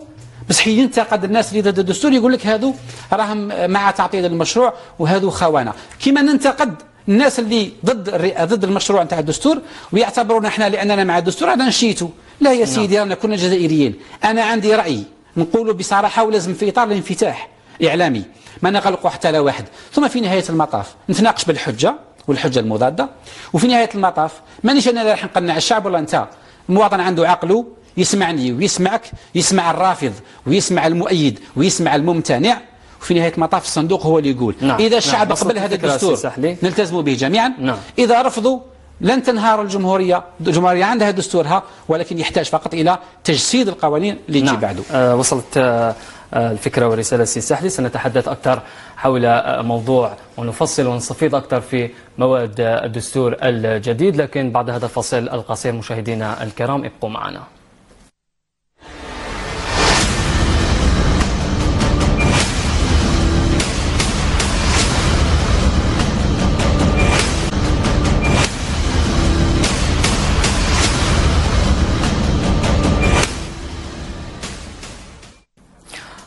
[SPEAKER 2] بس حين ينتقد الناس اللي ضد الدستور يقول لك هذو راهم مع تعطيل المشروع وهذو خونة. كما ننتقد الناس اللي ضد المشروع نتاع الدستور ويعتبرونا احنا لاننا مع الدستور هذا نشيتوا. لا يا سيدي، رانا كنا جزائريين. انا عندي راي نقوله بصراحه ولازم في اطار الانفتاح اعلامي، ما نقلقوا حتى لا واحد. ثم في نهايه المطاف نتناقش بالحجه والحجه المضاده، وفي نهايه المطاف مانيش انا راح نقنع الشعب ولا انت. المواطن عنده عقله يسمعني ويسمعك، يسمع الرافض ويسمع المؤيد ويسمع الممتنع، وفي نهاية المطاف الصندوق هو اللي يقول. إذا الشعب قبل هذا الدستور نلتزم به جميعا. إذا رفضوا لن تنهار الجمهورية. الجمهورية عندها دستورها، ولكن يحتاج فقط إلى تجسيد القوانين اللي تجي بعده.
[SPEAKER 1] وصلت الفكرة والرسالة سي سحلي. سنتحدث أكثر حول موضوع ونفصل ونستفيض أكثر في مواد الدستور الجديد، لكن بعد هذا الفصل القصير مشاهدينا الكرام ابقوا معنا.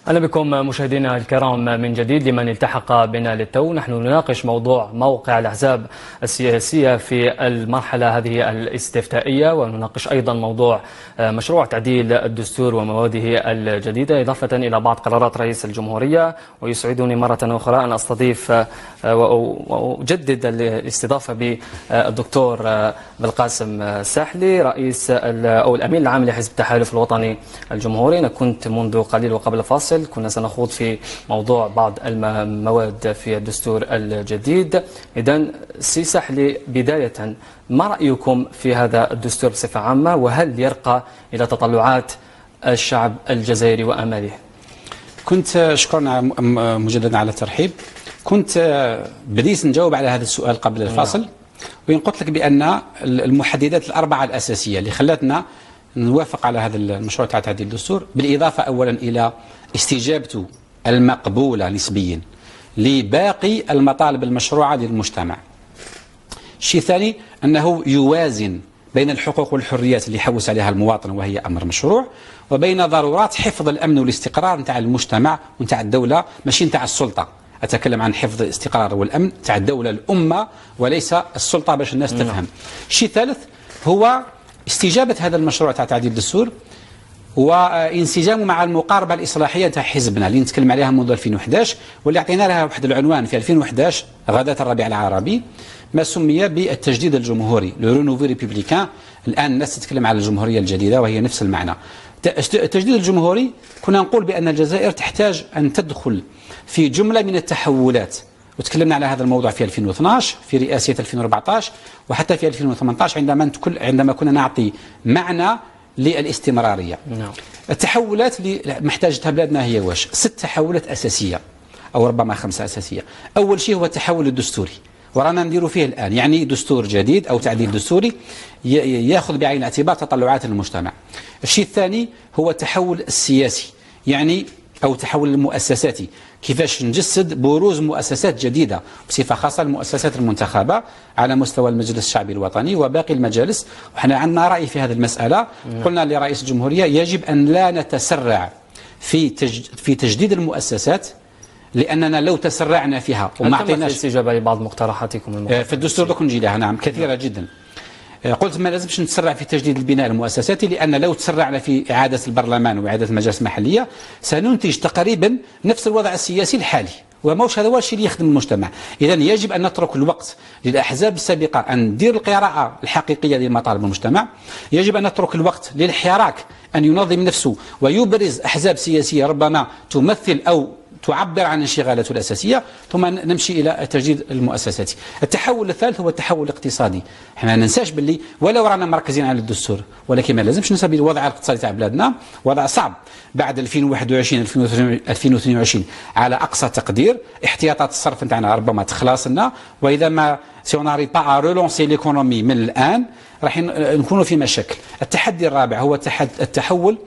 [SPEAKER 1] أهلا بكم مشاهدينا الكرام من جديد. لمن التحق بنا للتو، نحن نناقش موضوع موقع الأحزاب السياسية في المرحلة هذه الاستفتائية، ونناقش أيضا موضوع مشروع تعديل الدستور ومواده الجديدة، إضافة إلى بعض قرارات رئيس الجمهورية. ويسعدني مرة أخرى أن أستضيف وأجدد الاستضافة بالدكتور بالقاسم الساحلي، رئيس أو الأمين العام لحزب التحالف الوطني الجمهوري. أنا كنت منذ قليل وقبل الفاصل كنا سنخوض في موضوع بعض المواد في الدستور الجديد. إذن سي سحلي، بداية ما رأيكم في هذا الدستور بصفة عامة، وهل يرقى إلى تطلعات الشعب الجزائري وأماله؟
[SPEAKER 2] كنت شكرا مجددا على الترحيب. كنت بديت نجاوب على هذا السؤال قبل الفاصل، وإن قلت لك بأن المحددات الأربعة الأساسية اللي خلتنا نوافق على هذا المشروع تاع تعديل الدستور، بالإضافة أولا إلى استجابته المقبولة نسبيا لباقي المطالب المشروعة للمجتمع. الشيء الثاني أنه يوازن بين الحقوق والحريات اللي يحوس عليها المواطن وهي أمر مشروع، وبين ضرورات حفظ الأمن والاستقرار نتاع المجتمع ونتاع الدولة، ماشي نتاع السلطة. أتكلم عن حفظ الاستقرار والأمن تاع الدولة الأمة وليس السلطة، باش الناس تفهم. الشيء الثالث هو استجابة هذا المشروع تاع تعديل الدستور وانسجامه مع المقاربة الإصلاحية تاع حزبنا اللي نتكلم عليها منذ 2011، واللي عطينا لها واحد العنوان في 2011 غداة الربيع العربي، ما سمي بالتجديد الجمهوري، لو رينوفي ريبوبليكان. الآن الناس تتكلم على الجمهورية الجديدة وهي نفس المعنى. التجديد الجمهوري كنا نقول بأن الجزائر تحتاج أن تدخل في جملة من التحولات، وتكلمنا على هذا الموضوع في 2012 في رئاسية 2014 وحتى في 2018 عندما كنا نعطي معنى للاستمرارية. التحولات اللي محتاجتها بلادنا هي واش؟ 6 تحولات أساسية أو ربما 5 أساسية. أول شيء هو التحول الدستوري، ورانا نديروا فيه الآن، يعني دستور جديد أو تعديل دستوري يأخذ بعين الاعتبار تطلعات المجتمع. الشيء الثاني هو التحول السياسي، يعني أو التحول المؤسساتي، كيفاش نجسد بروز مؤسسات جديدة بصفة خاصة المؤسسات المنتخبة على مستوى المجلس الشعبي الوطني وباقي المجالس. وحنا عندنا رأي في هذه المسألة. قلنا لرئيس الجمهورية يجب أن لا نتسرع في تجديد المؤسسات، لأننا لو تسرعنا فيها وما اعطيناش
[SPEAKER 1] استجابة لبعض مقترحاتكم
[SPEAKER 2] في الدستور دوك نجي لها. نعم كثيرة جدا. قلت ما لازمش نتسرع في تجديد البناء المؤسساتي، لأن لو تسرعنا في إعادة البرلمان وإعادة المجالس المحلية سننتج تقريبا نفس الوضع السياسي الحالي، وموش هذا هو الشيء اللي يخدم المجتمع. إذا يجب أن نترك الوقت للأحزاب السابقة أن تدير القراءة الحقيقية لمطالب المجتمع. يجب أن نترك الوقت للحراك أن ينظم نفسه ويبرز أحزاب سياسية ربما تمثل أو تعبر عن انشغالاته الأساسية، ثم نمشي إلى تجديد المؤسسات. التحول الثالث هو التحول الاقتصادي. احنا ما ننساش باللي ولو رانا مركزين على الدستور، ولكن ما لازمش ننسى بالوضع الاقتصادي تاع بلادنا وضع صعب بعد 2021 2022 على أقصى تقدير. احتياطات الصرف نتاعنا ربما تخلص لنا، وإذا ما سيوناري با رولونسي ليكونومي من الآن راح نكونوا في مشاكل. التحدي الرابع هو التحول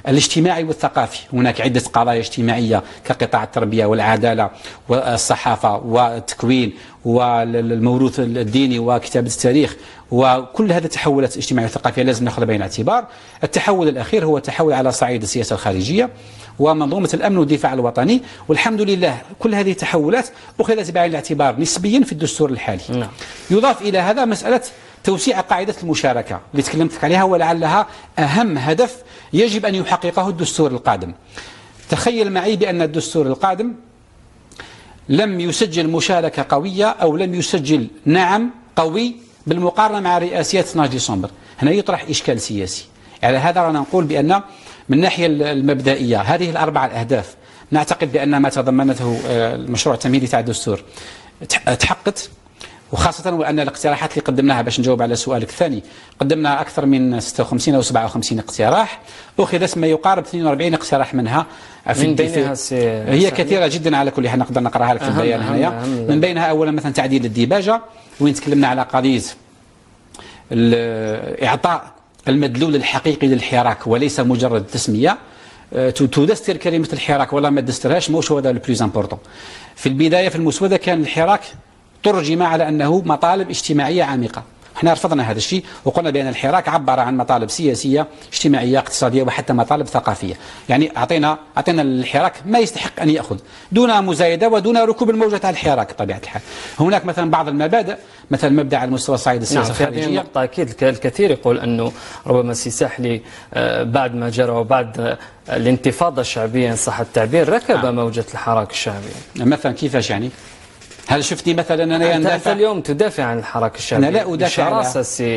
[SPEAKER 2] الاجتماعي والثقافي. هناك عدة قضايا اجتماعية كقطاع التربية والعدالة والصحافة والتكوين والموروث الديني وكتابة التاريخ، وكل هذه التحولات الاجتماعية والثقافية لازم نأخذ بعين الاعتبار. التحول الأخير هو التحول على صعيد السياسة الخارجية ومنظومة الأمن والدفاع الوطني، والحمد لله كل هذه التحولات أخذت بعين الاعتبار نسبيا في الدستور الحالي. يضاف إلى هذا مسألة توسيع قاعدة المشاركة اللي تكلمت عليها، ولعلها أهم هدف يجب أن يحققه الدستور القادم. تخيل معي بأن الدستور القادم لم يسجل مشاركة قوية أو لم يسجل نعم قوي بالمقارنة مع رئاسية 12 ديسمبر. هنا يطرح إشكال سياسي. على هذا رانا نقول بأن من الناحية المبدئية هذه الأربع الأهداف نعتقد بأن ما تضمنته المشروع التمهيدي تاع الدستور تحققت، وخاصة وأن الاقتراحات اللي قدمناها باش نجاوب على سؤالك الثاني قدمنا أكثر من 56 أو 57 اقتراح، أخذت ما يقارب 42 اقتراح منها
[SPEAKER 1] من بينها
[SPEAKER 2] هي كثيرة جدا على كل حال نقدر نقراها لك في البيان هنايا. من بينها أولا مثلا تعديل الديباجة، وين تكلمنا على قضية إعطاء المدلول الحقيقي للحراك وليس مجرد تسمية. تدستر كلمة الحراك والله ما تدسترهاش، موش هو هذا البلوز امبورطون. في البداية في المسودة كان الحراك ترجم على أنه مطالب اجتماعية عميقة. احنا رفضنا هذا الشيء وقلنا بأن الحراك عبر عن مطالب سياسية اجتماعية اقتصادية وحتى مطالب ثقافية. يعني أعطينا الحراك ما يستحق أن يأخذ دون مزايدة ودون ركوب الموجة على الحراك بطبيعة الحال. هناك مثلا بعض المبادئ، مثلا مبدأ على مستوى صعيد السياسة الخارجية.
[SPEAKER 1] هذه النقطة أكيد الكثير يقول أنه ربما سيساحلي بعد ما جرى وبعد الانتفاضة الشعبية إن صح التعبير ركب موجة الحراك الشعبي.
[SPEAKER 2] مثلا كيفاش يعني؟ هل شفتي مثلا
[SPEAKER 1] أنت اليوم تدافع عن الحراك الشعبي؟
[SPEAKER 2] أنا لا أدافع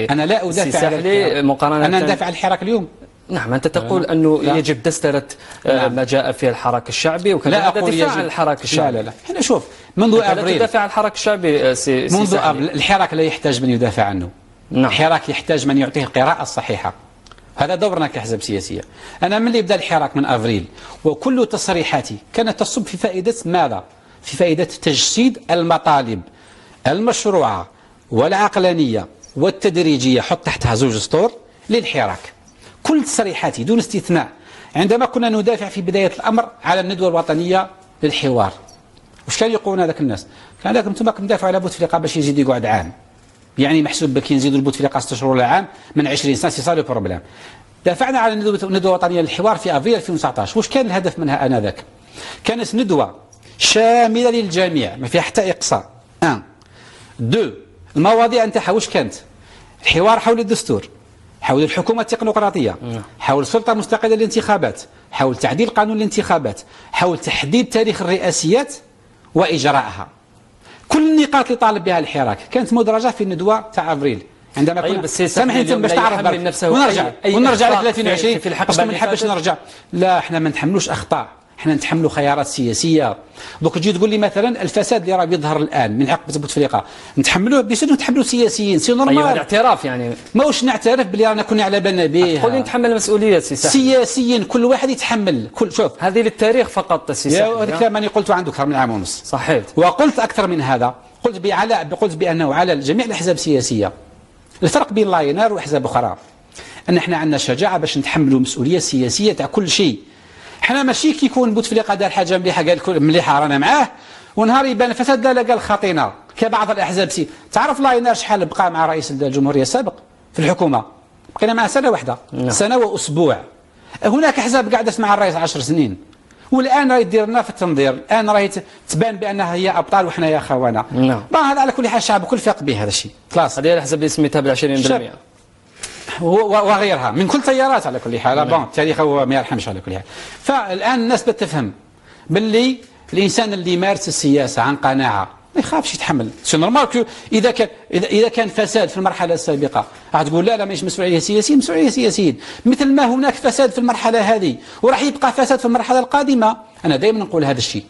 [SPEAKER 1] أنا لا أدافع مقارنة
[SPEAKER 2] أنا ندافع عن الحراك اليوم.
[SPEAKER 1] نعم أنت تقول أنه يجب دسترة ما جاء في الحراك الشعبي وكذا دفاع عن الحراك الشعبي.
[SPEAKER 2] لا هنا شوف منذ أبريل
[SPEAKER 1] تدافع عن الحراك الشعبي
[SPEAKER 2] منذ الحراك لا يحتاج من يدافع عنه. الحراك يحتاج من يعطيه القراءة الصحيحة. هذا دورنا كأحزاب سياسية. أنا من اللي بدأ الحراك من أبريل وكل تصريحاتي كانت تصب في فائدة ماذا؟ في فائدة تجسيد المطالب المشروعة والعقلانية والتدريجية، حط تحتها زوج سطور للحراك. كل تصريحاتي دون استثناء عندما كنا ندافع في بداية الأمر على الندوة الوطنية للحوار، وش كان يقولون هذاك الناس؟ كان لكم انتم تدافعوا على بوتفليقة باش يزيد يقعد عام، يعني محسوب بك نزيدوا البوتفليقة 6 شهور ولا عام من 20 سنة سي بروبليم. دافعنا على الندوة الوطنية للحوار في أفريل 2019. وش كان الهدف منها آنذاك؟ كانت ندوة شاملة للجميع ما فيها حتى إقصاء. 1 2 المواضيع نتاعها وش كانت؟ الحوار حول الدستور، حول الحكومة التكنوقراطية، حول سلطة مستقلة للانتخابات، حول تعديل قانون الانتخابات، حول تحديد تاريخ الرئاسيات وإجراءها. كل النقاط اللي طالب بها الحراك كانت مدرجة في الندوة تاع أفريل. عندما كنا سامحني انت باش تعرف ونرجع ل 23 باسكو ما نحبش نرجع. لا احنا ما نتحملوش أخطاء، احنا نتحملوا خيارات سياسيه. دوك تجي تقول لي مثلا الفساد اللي راه يظهر الان من عقب بوتفليقه نتحملوه بيصيروا نتحملوا سياسيين سي نورمال.
[SPEAKER 1] هذا اعتراف يعني
[SPEAKER 2] ماهوش نعترف بلي رانا كنا على بالنا به.
[SPEAKER 1] تقول لي نتحمل المسؤوليه
[SPEAKER 2] سياسيين كل واحد يتحمل. كل شوف هذه
[SPEAKER 1] للتاريخ فقط
[SPEAKER 2] يا هذا الكلام اللي قلته عنده اكثر من عام ونص.
[SPEAKER 1] صحيح.
[SPEAKER 2] وقلت اكثر من هذا، قلت بانه على جميع الاحزاب السياسيه. الفرق بين لاينار واحزاب اخرى ان احنا عندنا شجاعه باش نتحملوا مسؤوليه سياسيه تاع كل شيء. حنا ماشي كيكون بوتفليقه دار حاجه مليحه قال كل مليحه رانا معاه ونهار يبان الفساد لا قال خاطينا كبعض الاحزاب تعرف لاينر شحال بقى مع رئيس الجمهوريه السابق في الحكومه؟ بقينا معه سنه واحده، سنه واسبوع. هناك احزاب قعدت مع الرئيس 10 سنين، والان راهي دير لنا في التنظير، الان راهي تبان بانها هي ابطال وحنا يا خوانا. هذا على كل حال الشعب الكل فاق به هذا الشيء. خلاص
[SPEAKER 1] هذه الاحزاب اللي سميتها بال 20%
[SPEAKER 2] وغيرها من كل تيارات على كل حال. بون التاريخ هو ما يرحمش على كل حال. فالان الناس بتفهم باللي الانسان اللي يمارس السياسه عن قناعه ما يخافش يتحمل. سي نورمال اذا كان فساد في المرحله السابقه راح تقول لا ماهيش مسؤوليه سياسيين، مسؤوليه سياسيين، مثل ما هناك فساد في المرحله هذه وراح يبقى فساد في المرحله القادمه. انا دائما نقول هذا الشيء.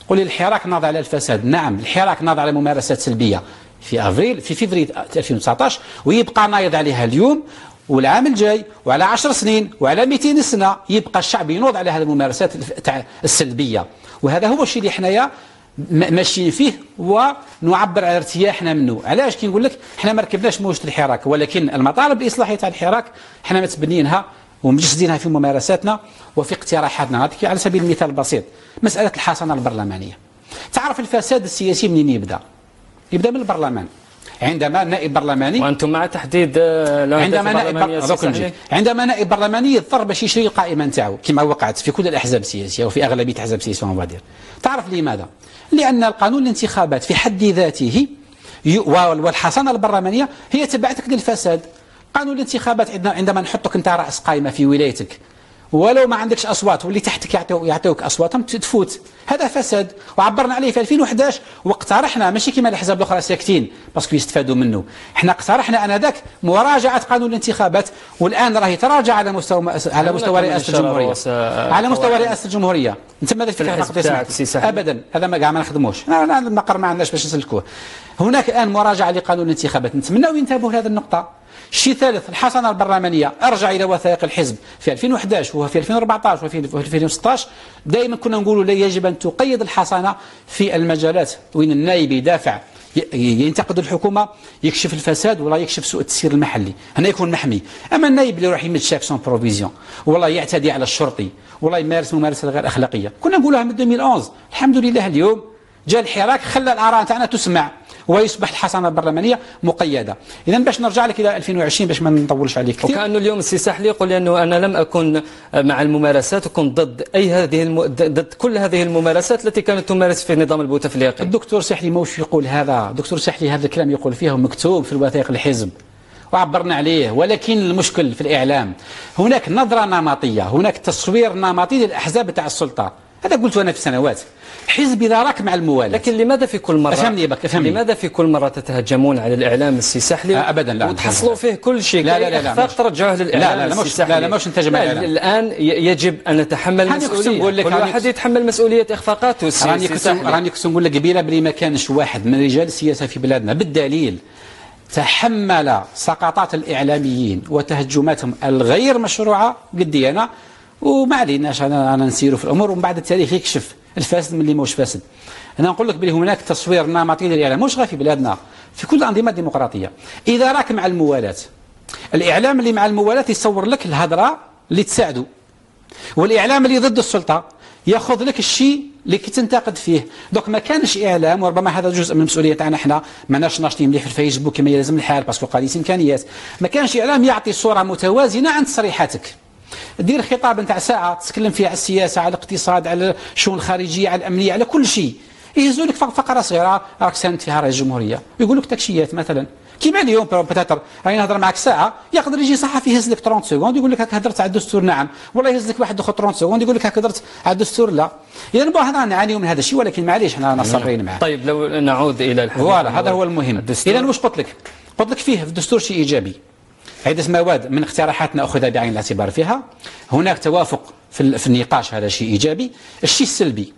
[SPEAKER 2] تقول لي الحراك ناض على الفساد، نعم الحراك ناض على ممارسات سلبيه في فبراير 2019 ويبقى نايض عليها اليوم والعام الجاي وعلى 10 سنين وعلى 200 سنه يبقى الشعب ينوض على هذه الممارسات السلبيه. وهذا هو الشيء اللي حنايا ماشيين فيه ونعبر على ارتياحنا منه. علاش كي نقول لك حنا ما ركبناش موجه الحراك، ولكن المطالب الاصلاحيه تاع الحراك حنا متبنيينها ومجسدينها في ممارساتنا وفي اقتراحاتنا. نعطيك على سبيل المثال البسيط مساله الحصانه البرلمانيه. تعرف الفساد السياسي منين يبدا؟ يبدا من البرلمان. عندما نائب برلماني
[SPEAKER 1] وانتم مع تحديد
[SPEAKER 2] عندما نائب برلماني يضطر باش يشري القائمه نتاعو كما وقعت في كل الاحزاب السياسيه وفي اغلبيه الاحزاب السياسيه ومبادئ. تعرف لماذا؟ لان القانون الانتخابات في حد ذاته والحصانه البرلمانيه هي تبعتك للفساد. قانون الانتخابات عندما نحطك انت راس قائمه في ولايتك ولو ما عندكش اصوات واللي تحتك يعطيوك اصواتهم تفوت، هذا فساد وعبرنا عليه في 2011 واقترحنا ماشي كما الاحزاب الاخرى ساكتين باسكو يستفادوا منه. احنا اقترحنا انذاك مراجعه قانون الانتخابات والان راهي تراجع على مستوى رئاسه الجمهوريه. على مستوى رئاسه الجمهوريه انت ماذا الفكره؟ ابدا هذا ما ما نخدموش، المقر ما عندناش باش نسلكوه. هناك الان مراجعه لقانون الانتخابات، نتمنوا ينتبهوا لهذه النقطه. الشيء الثالث الحصانه البرلمانيه، ارجع الى وثائق الحزب في 2011 وفي 2014 وفي 2016 دائما كنا نقولوا لا يجب ان تقيد الحصانه في المجالات وين النائب يدافع ينتقد الحكومه يكشف الفساد ولا يكشف سوء التسيير المحلي، هنا يكون محمي. اما النائب اللي يروح يمد شاك سون بروفيزيون ولا يعتدي على الشرطي ولا يمارس ممارسه غير اخلاقيه كنا نقولها من 2011. الحمد لله اليوم جاء الحراك خلى الاراء تاعنا تسمع ويصبح الحصانه البرلمانيه مقيده. اذا باش نرجع لك الى 2020 باش ما نطولش عليك كثير.
[SPEAKER 1] وكانه اليوم السي سحلي يقول لي انه انا لم اكن مع الممارسات وكنت ضد ضد كل هذه الممارسات التي كانت تمارس في النظام البوتفليقي.
[SPEAKER 2] الدكتور سحلي موش يقول هذا، الدكتور سحلي هذا الكلام يقول فيه مكتوب في الوثائق الحزب وعبرنا عليه، ولكن المشكل في الاعلام هناك نظره نمطيه، هناك تصوير نمطي للاحزاب تاع السلطه. هذا قلت انا في سنوات. حزب إذا راك مع الموالاة.
[SPEAKER 1] لكن لماذا في كل مرة
[SPEAKER 2] أفهمني.
[SPEAKER 1] لماذا في كل مرة تتهجمون على الإعلام السي سحلي
[SPEAKER 2] أبدا لا
[SPEAKER 1] وتحصلوا فيه كل شيء
[SPEAKER 2] لا
[SPEAKER 1] ترجعوه للإعلام السي سحلي؟
[SPEAKER 2] لا مش نتهجم على الإعلام.
[SPEAKER 1] الآن يجب أن نتحمل مسؤولية، كل واحد يتحمل مسؤولية إخفاقاته.
[SPEAKER 2] راني كنت نقول لك قبيله بلي ما كانش واحد من رجال السياسة في بلادنا بالدليل تحمل سقطات الإعلاميين وتهجماتهم الغير مشروعة قدي أنا وما عليناش أنا نسيروا في الأمور ومن بعد التاريخ يكشف الفاسد من اللي موش فاسد. انا نقول لك بلي هناك تصوير نمطي للاعلام مش غير في بلادنا في كل الانظمه الديمقراطيه. اذا راك مع الموالاه الاعلام اللي مع الموالاه يصور لك الهضره اللي تساعده، والاعلام اللي ضد السلطه ياخذ لك الشيء اللي تنتقد فيه. دوك ما كانش اعلام، وربما هذا جزء من المسؤوليه تاعنا احنا ماناش ناشطين مليح في الفيسبوك كما يلزم الحال باسكو قاديس امكانيات. ما كانش اعلام يعطي صوره متوازنه عن تصريحاتك. دير خطاب نتاع ساعه تتكلم فيه على السياسه، على الاقتصاد، على الشؤون الخارجيه، على الامنيه، على كل شيء. يهزوا لك فقره صغيره راك ساند فيها رئيس الجمهوريه، يقول لك تكشيات مثلا كيما اليوم بتاتر راني نهضر معك ساعه يقدر يجي صحفي يهز لك 30 سكوند يقول لك هاك هضرت على الدستور نعم، والله يهز لك واحد اخر 30 سكوند يقول لك هاك هضرت على الدستور لا. اذا يعني هذا نعانيو من هذا الشيء ولكن معليش حنا صابرين معاه.
[SPEAKER 1] طيب لو نعود الى الحديث
[SPEAKER 2] فوالا هذا هو المهم. اذا واش قلت لك؟ قلت لك فيه في الدستور شيء ايجابي. عدة مواد من اقتراحاتنا أخذها بعين الاعتبار فيها. هناك توافق في النقاش، هذا شيء إيجابي. الشيء السلبي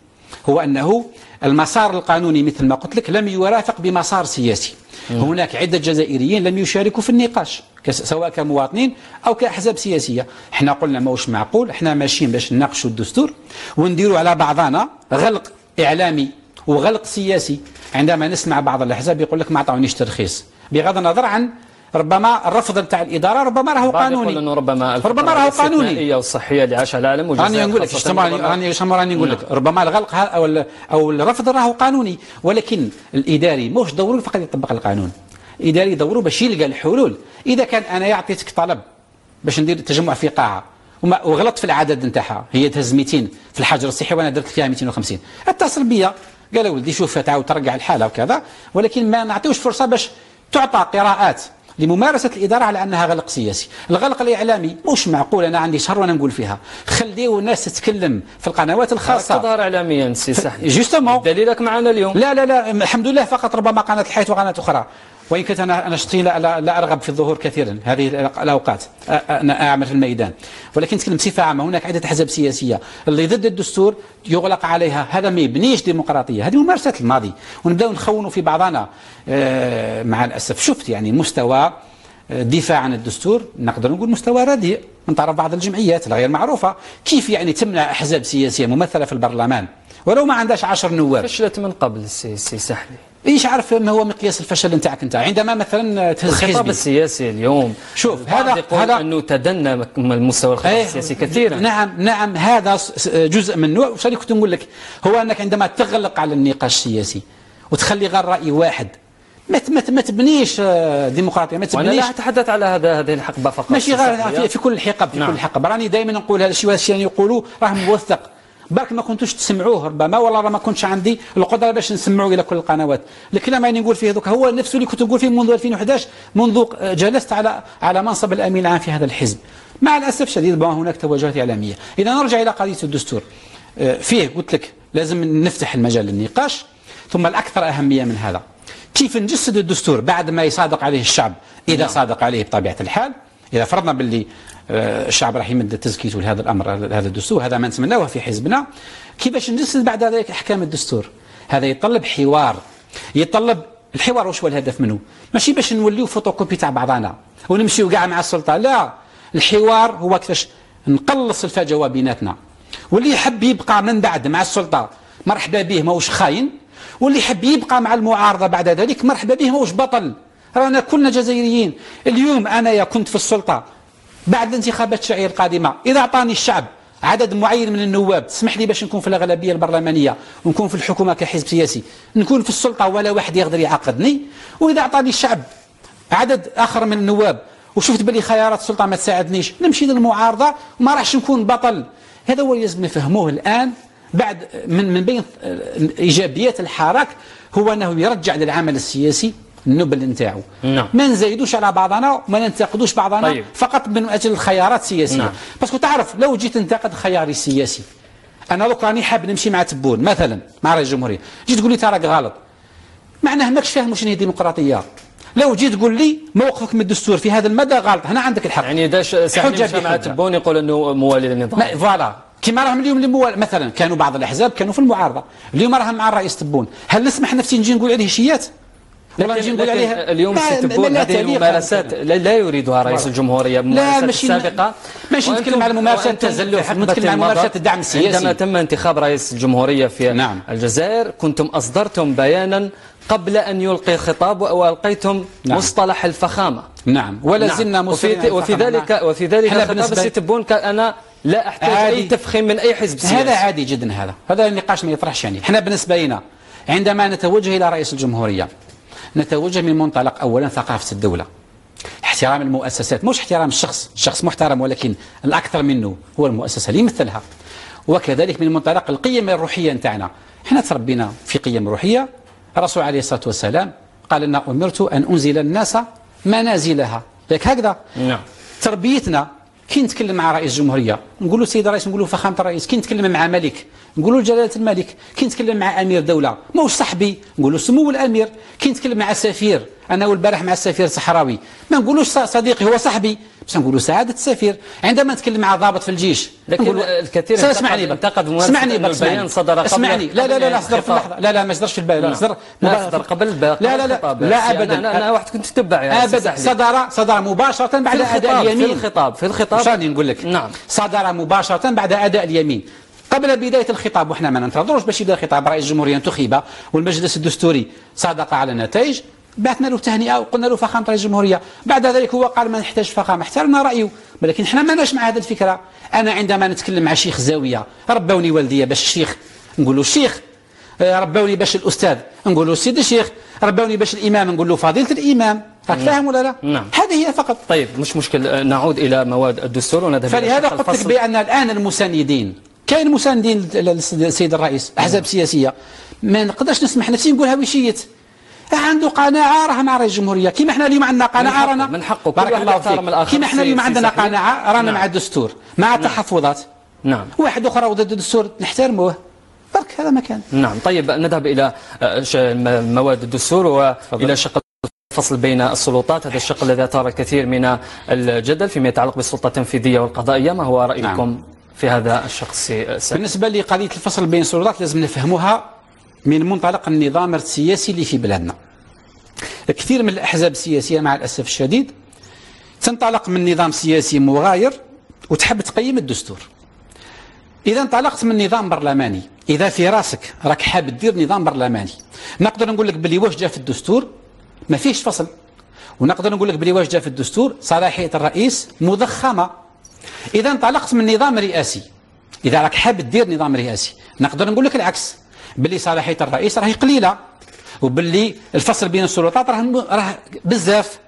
[SPEAKER 2] هو أنه المسار القانوني مثل ما قلت لك لم يرافق بمسار سياسي. هناك عدة جزائريين لم يشاركوا في النقاش سواء كمواطنين أو كأحزاب سياسية. احنا قلنا موش معقول، احنا ماشيين باش نناقشوا الدستور ونديروا على بعضنا غلق إعلامي وغلق سياسي. عندما نسمع بعض الأحزاب يقول لك ما عطاونيش ترخيص، بغض النظر عن ربما الرفض نتاع الاداره ربما راهو قانوني،
[SPEAKER 1] يقول انه ربما
[SPEAKER 2] راهو قانوني
[SPEAKER 1] الاستثنائيه والصحيه اللي عاشها العالم.
[SPEAKER 2] راني نقول لك راني نقول لك ربما الغلق او الرفض راهو قانوني، ولكن الاداري موش دوره فقط يطبق القانون. الاداري دوره باش يلقى الحلول. اذا كان انا يعطيتك طلب باش ندير تجمع في قاعه وغلطت في العدد نتاعها، هي تهز 200 في الحجر الصحي وانا درت فيها 250، اتصل بيا قال ولدي شوف تعاود ترجع الحاله وكذا، ولكن ما نعطيوش فرصه باش تعطى قراءات لممارسه الاداره على انها غلق سياسي. الغلق الاعلامي مش معقول انا عندي شهر وانا نقول فيها، خليو الناس تتكلم في القنوات الخاصه.
[SPEAKER 1] تظهر اعلاميا سي سحلي
[SPEAKER 2] جوستومون
[SPEAKER 1] دليلك معنا اليوم.
[SPEAKER 2] لا الحمد لله، فقط ربما قناه الحياه وقناه اخرى، وإن كنت أنا شخصيا لا أرغب في الظهور كثيرا هذه الأوقات، أنا أعمل في الميدان، ولكن نتكلم بصفة عامة. هناك عدة أحزاب سياسية اللي ضد الدستور يغلق عليها، هذا ما يبنيش ديمقراطية، هذه ممارسات الماضي، ونبدأ نخونوا في بعضنا مع الأسف. شفت يعني مستوى الدفاع عن الدستور، نقدر نقول مستوى رديء من طرف بعض الجمعيات الغير معروفة. كيف يعني تمنع أحزاب سياسية ممثلة في البرلمان ولو ما عندهاش 10 نواب؟
[SPEAKER 1] فشلت من قبل سي سحلي.
[SPEAKER 2] ايش عارف ما هو مقياس الفشل نتاعك انت عندما مثلا تهز حزبي؟
[SPEAKER 1] الخطاب السياسي اليوم
[SPEAKER 2] شوف
[SPEAKER 1] هذا انه تدنى من المستوى الخطاب السياسي كثيرا.
[SPEAKER 2] نعم هذا جزء منه. وش اللي كنت نقول لك هو انك عندما تغلق على النقاش السياسي وتخلي غير راي واحد، ما تبنيش ديمقراطيه، ما تبنيش.
[SPEAKER 1] وانا لا اتحدث على هذه الحقبه فقط،
[SPEAKER 2] ماشي غير في كل الحقب، في كل الحقب. راني دائما نقول هذا الشيء يقولوا راه موثق، برك ما كنتوش تسمعوه ربما، والله ما كنتش عندي القدره باش نسمعوه الى كل القنوات. الكلام اللي نقول فيه دوك هو نفسه اللي كنت نقول فيه منذ 2011، منذ جلست على منصب الامين العام في هذا الحزب. مع الاسف الشديد هناك توجهات اعلاميه. اذا نرجع الى قضيه الدستور، فيه قلت لك لازم نفتح المجال للنقاش، ثم الاكثر اهميه من هذا كيف نجسد الدستور بعد ما يصادق عليه الشعب، اذا صادق عليه بطبيعه الحال. اذا فرضنا باللي الشعب راح يمد تزكيته لهذا الامر، هذا الدستور، هذا ما نتمناه في حزبنا. كيفاش نجسد بعد ذلك احكام الدستور؟ هذا يتطلب حوار، يتطلب الحوار. وش هو الهدف منه؟ ماشي باش نوليو فوتوكوبي تاع بعضنا ونمشيو كاع مع السلطه، لا. الحوار هو كيفاش نقلص الفجوه بيناتنا، واللي يحب يبقى من بعد مع السلطه مرحبا به، ماهوش خاين، واللي يحب يبقى مع المعارضه بعد ذلك مرحبا به، ماهوش بطل. رانا كلنا جزائريين. اليوم انا يا كنت في السلطه بعد الانتخابات الشرعيه القادمه، اذا اعطاني الشعب عدد معين من النواب، تسمح لي باش نكون في الاغلبيه البرلمانيه ونكون في الحكومه كحزب سياسي، نكون في السلطه ولا واحد يقدر يعاقدني. واذا اعطاني الشعب عدد اخر من النواب وشفت بلي خيارات السلطه ما تساعدنيش، نمشي للمعارضه وما راحش نكون بطل. هذا هو اللي لازم نفهموه الان. بعد من بين ايجابيات الحراك هو انه يرجع للعمل السياسي النبل نتاعو. نعم. ما نزايدوش على بعضنا وما ننتقدوش بعضنا. طيب. فقط من اجل الخيارات السياسيه. نعم. باسكو تعرف لو جيت تنتقد خياري السياسي، انا لو راني حاب نمشي مع تبون مثلا مع رئيس الجمهوريه، جيت تقول لي ترى راك غلط، معناه ماكش فاهم شنو هي الديمقراطيه. لو جيت تقول لي موقفك من الدستور في هذا المدى غلط، هنا عندك الحق.
[SPEAKER 1] يعني داش حجه مع تبون يقول انه موالي للنظام.
[SPEAKER 2] فوالا كما راهم اليوم اللي مثلا كانوا بعض الاحزاب كانوا في المعارضه، اليوم راهم مع الرئيس تبون، هل نسمح نفسي نجي نقول عليه شيات؟
[SPEAKER 1] لكن اليوم تبون هذه الممارسات لا يريدها رئيس الجمهورية بممارسات السابقة.
[SPEAKER 2] ماشي نتكلم على ممارسات التزلف، نتكلم على ممارسات الدعم السياسي.
[SPEAKER 1] عندما تم انتخاب رئيس الجمهورية في الجزائر كنتم أصدرتم بيانا قبل أن يلقي الخطاب وألقيتم مصطلح الفخامة.
[SPEAKER 2] نعم ولا زلنا
[SPEAKER 1] وفي ذلك خطاب السي تبون أنا لا أحتاج أي تفخيم من أي حزب سياسي.
[SPEAKER 2] هذا عادي جدا، هذا النقاش ما يطرحش. يعني احنا بالنسبة لنا عندما نتوجه إلى رئيس الجمهورية نتوجه من منطلق أولا ثقافة الدولة، احترام المؤسسات، مش احترام الشخص محترم، ولكن الأكثر منه هو المؤسسة اللي يمثلها. وكذلك من منطلق القيم الروحية نتاعنا، احنا تربينا في قيم روحية. الرسول عليه الصلاة والسلام قال لنا أمرت أن أنزل الناس منازلها، هكذا.
[SPEAKER 1] نعم.
[SPEAKER 2] تربيتنا كي نتكلم مع رئيس الجمهورية نقول له سيد الرئيس، نقول له فخامة الرئيس. كي نتكلم مع ملك نقول له جلالة الملك. كي نتكلم مع أمير دولة ماهوش صاحبي نقول له سمو الأمير. كي نتكلم مع سفير، أنا والبارح مع السفير الصحراوي ما نقولوش صديقي هو صاحبي، بس نقولوا سعادة السفير. عندما نتكلم مع ضابط في الجيش
[SPEAKER 1] لكن الكثير
[SPEAKER 2] انتقد ممارسة البيان صدر قبل. اسمعني لا صدر في اللحظة، لا ما صدرش في البيان، صدر
[SPEAKER 1] قبل
[SPEAKER 2] لا أبدا.
[SPEAKER 1] أنا واحد كنت تتبع
[SPEAKER 2] أبدا، صدر مباشرة بعد أداء اليمين.
[SPEAKER 1] في الخطاب
[SPEAKER 2] مش راني نقول لك.
[SPEAKER 1] نعم.
[SPEAKER 2] صدر مباشرة بعد أداء اليمين قبل بداية الخطاب، وإحنا ما ننتظروش باش يبدا الخطاب. رئيس الجمهورية انتخب والمجلس الدستوري صادق على النتائج، بعثنا له تهنئه وقلنا له فخامه رئيس الجمهوريه. بعد ذلك هو قال ما نحتاج فخامه، احترمنا رايه، ولكن احنا ماناش مع هذه الفكره. انا عندما نتكلم مع شيخ زاويه ربوني والدي باش الشيخ نقول له الشيخ، ربوني باش الاستاذ نقول له سيد الشيخ، ربوني باش الامام نقول له فضيله الامام. راك فاهم ولا لا؟
[SPEAKER 1] نعم.
[SPEAKER 2] هذه هي فقط.
[SPEAKER 1] طيب مش مشكل، نعود الى مواد الدستور ونذهب.
[SPEAKER 2] فلهذا قلت لك بان الان المساندين، كاين مساندين للسيد الرئيس، احزاب سياسيه، ما نقدرش نسمح نفسي نقولها وشيت. عنده قناعه راه مع رئيس الجمهوريه، كيما احنا اليوم عندنا قناعه رانا
[SPEAKER 1] من حقه
[SPEAKER 2] بارك الله فيك، كيما احنا اليوم عندنا قناعه رانا مع الدستور مع التحفظات.
[SPEAKER 1] نعم.
[SPEAKER 2] واحد اخر ضد الدستور نحترموه، برك هذا مكان.
[SPEAKER 1] نعم. طيب نذهب الى مواد الدستور والى شق الفصل بين السلطات، هذا الشق الذي اثار الكثير من الجدل فيما يتعلق بالسلطه التنفيذيه والقضائيه. ما هو رايكم
[SPEAKER 2] نعم.
[SPEAKER 1] في هذا الشق
[SPEAKER 2] بالنسبه لقضيه الفصل بين السلطات لازم نفهموها من منطلق النظام السياسي اللي في بلادنا. كثير من الأحزاب السياسية مع الأسف الشديد تنطلق من نظام سياسي مغاير وتحب تقيم الدستور. إذا انطلقت من نظام برلماني، إذا في راسك راك حاب دير نظام برلماني، نقدر نقول لك بلي واش جا في الدستور ما فيهش فصل، ونقدر نقول لك بلي واش جا في الدستور صلاحية الرئيس مضخمة. إذا انطلقت من نظام رئاسي، إذا راك حاب دير نظام رئاسي، نقدر نقول لك العكس، باللي صلاحية الرئيس راهي قليلة، وباللي الفصل بين السلطات راه بزاف.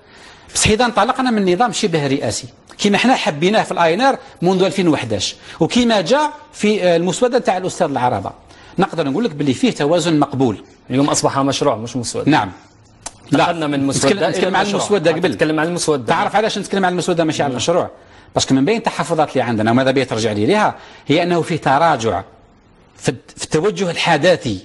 [SPEAKER 2] بصح اذا انطلقنا من نظام شبه رئاسي كما احنا حبيناه في الاينار منذ 2011 وكما جاء في المسوده تاع الاستاذ العربه، نقدر نقول لك باللي فيه توازن مقبول.
[SPEAKER 1] اليوم اصبح مشروع مش مسوده.
[SPEAKER 2] نعم.
[SPEAKER 1] لا من مسوده
[SPEAKER 2] نتكلم عن المسوده قبل.
[SPEAKER 1] نتكلم عن المسوده.
[SPEAKER 2] تعرف علاش نتكلم عن المسوده ماشي على المشروع؟ باسكو من بين التحفظات اللي عندنا وماذا بيا ترجع لي لها هي انه فيه تراجع في التوجه الحداثي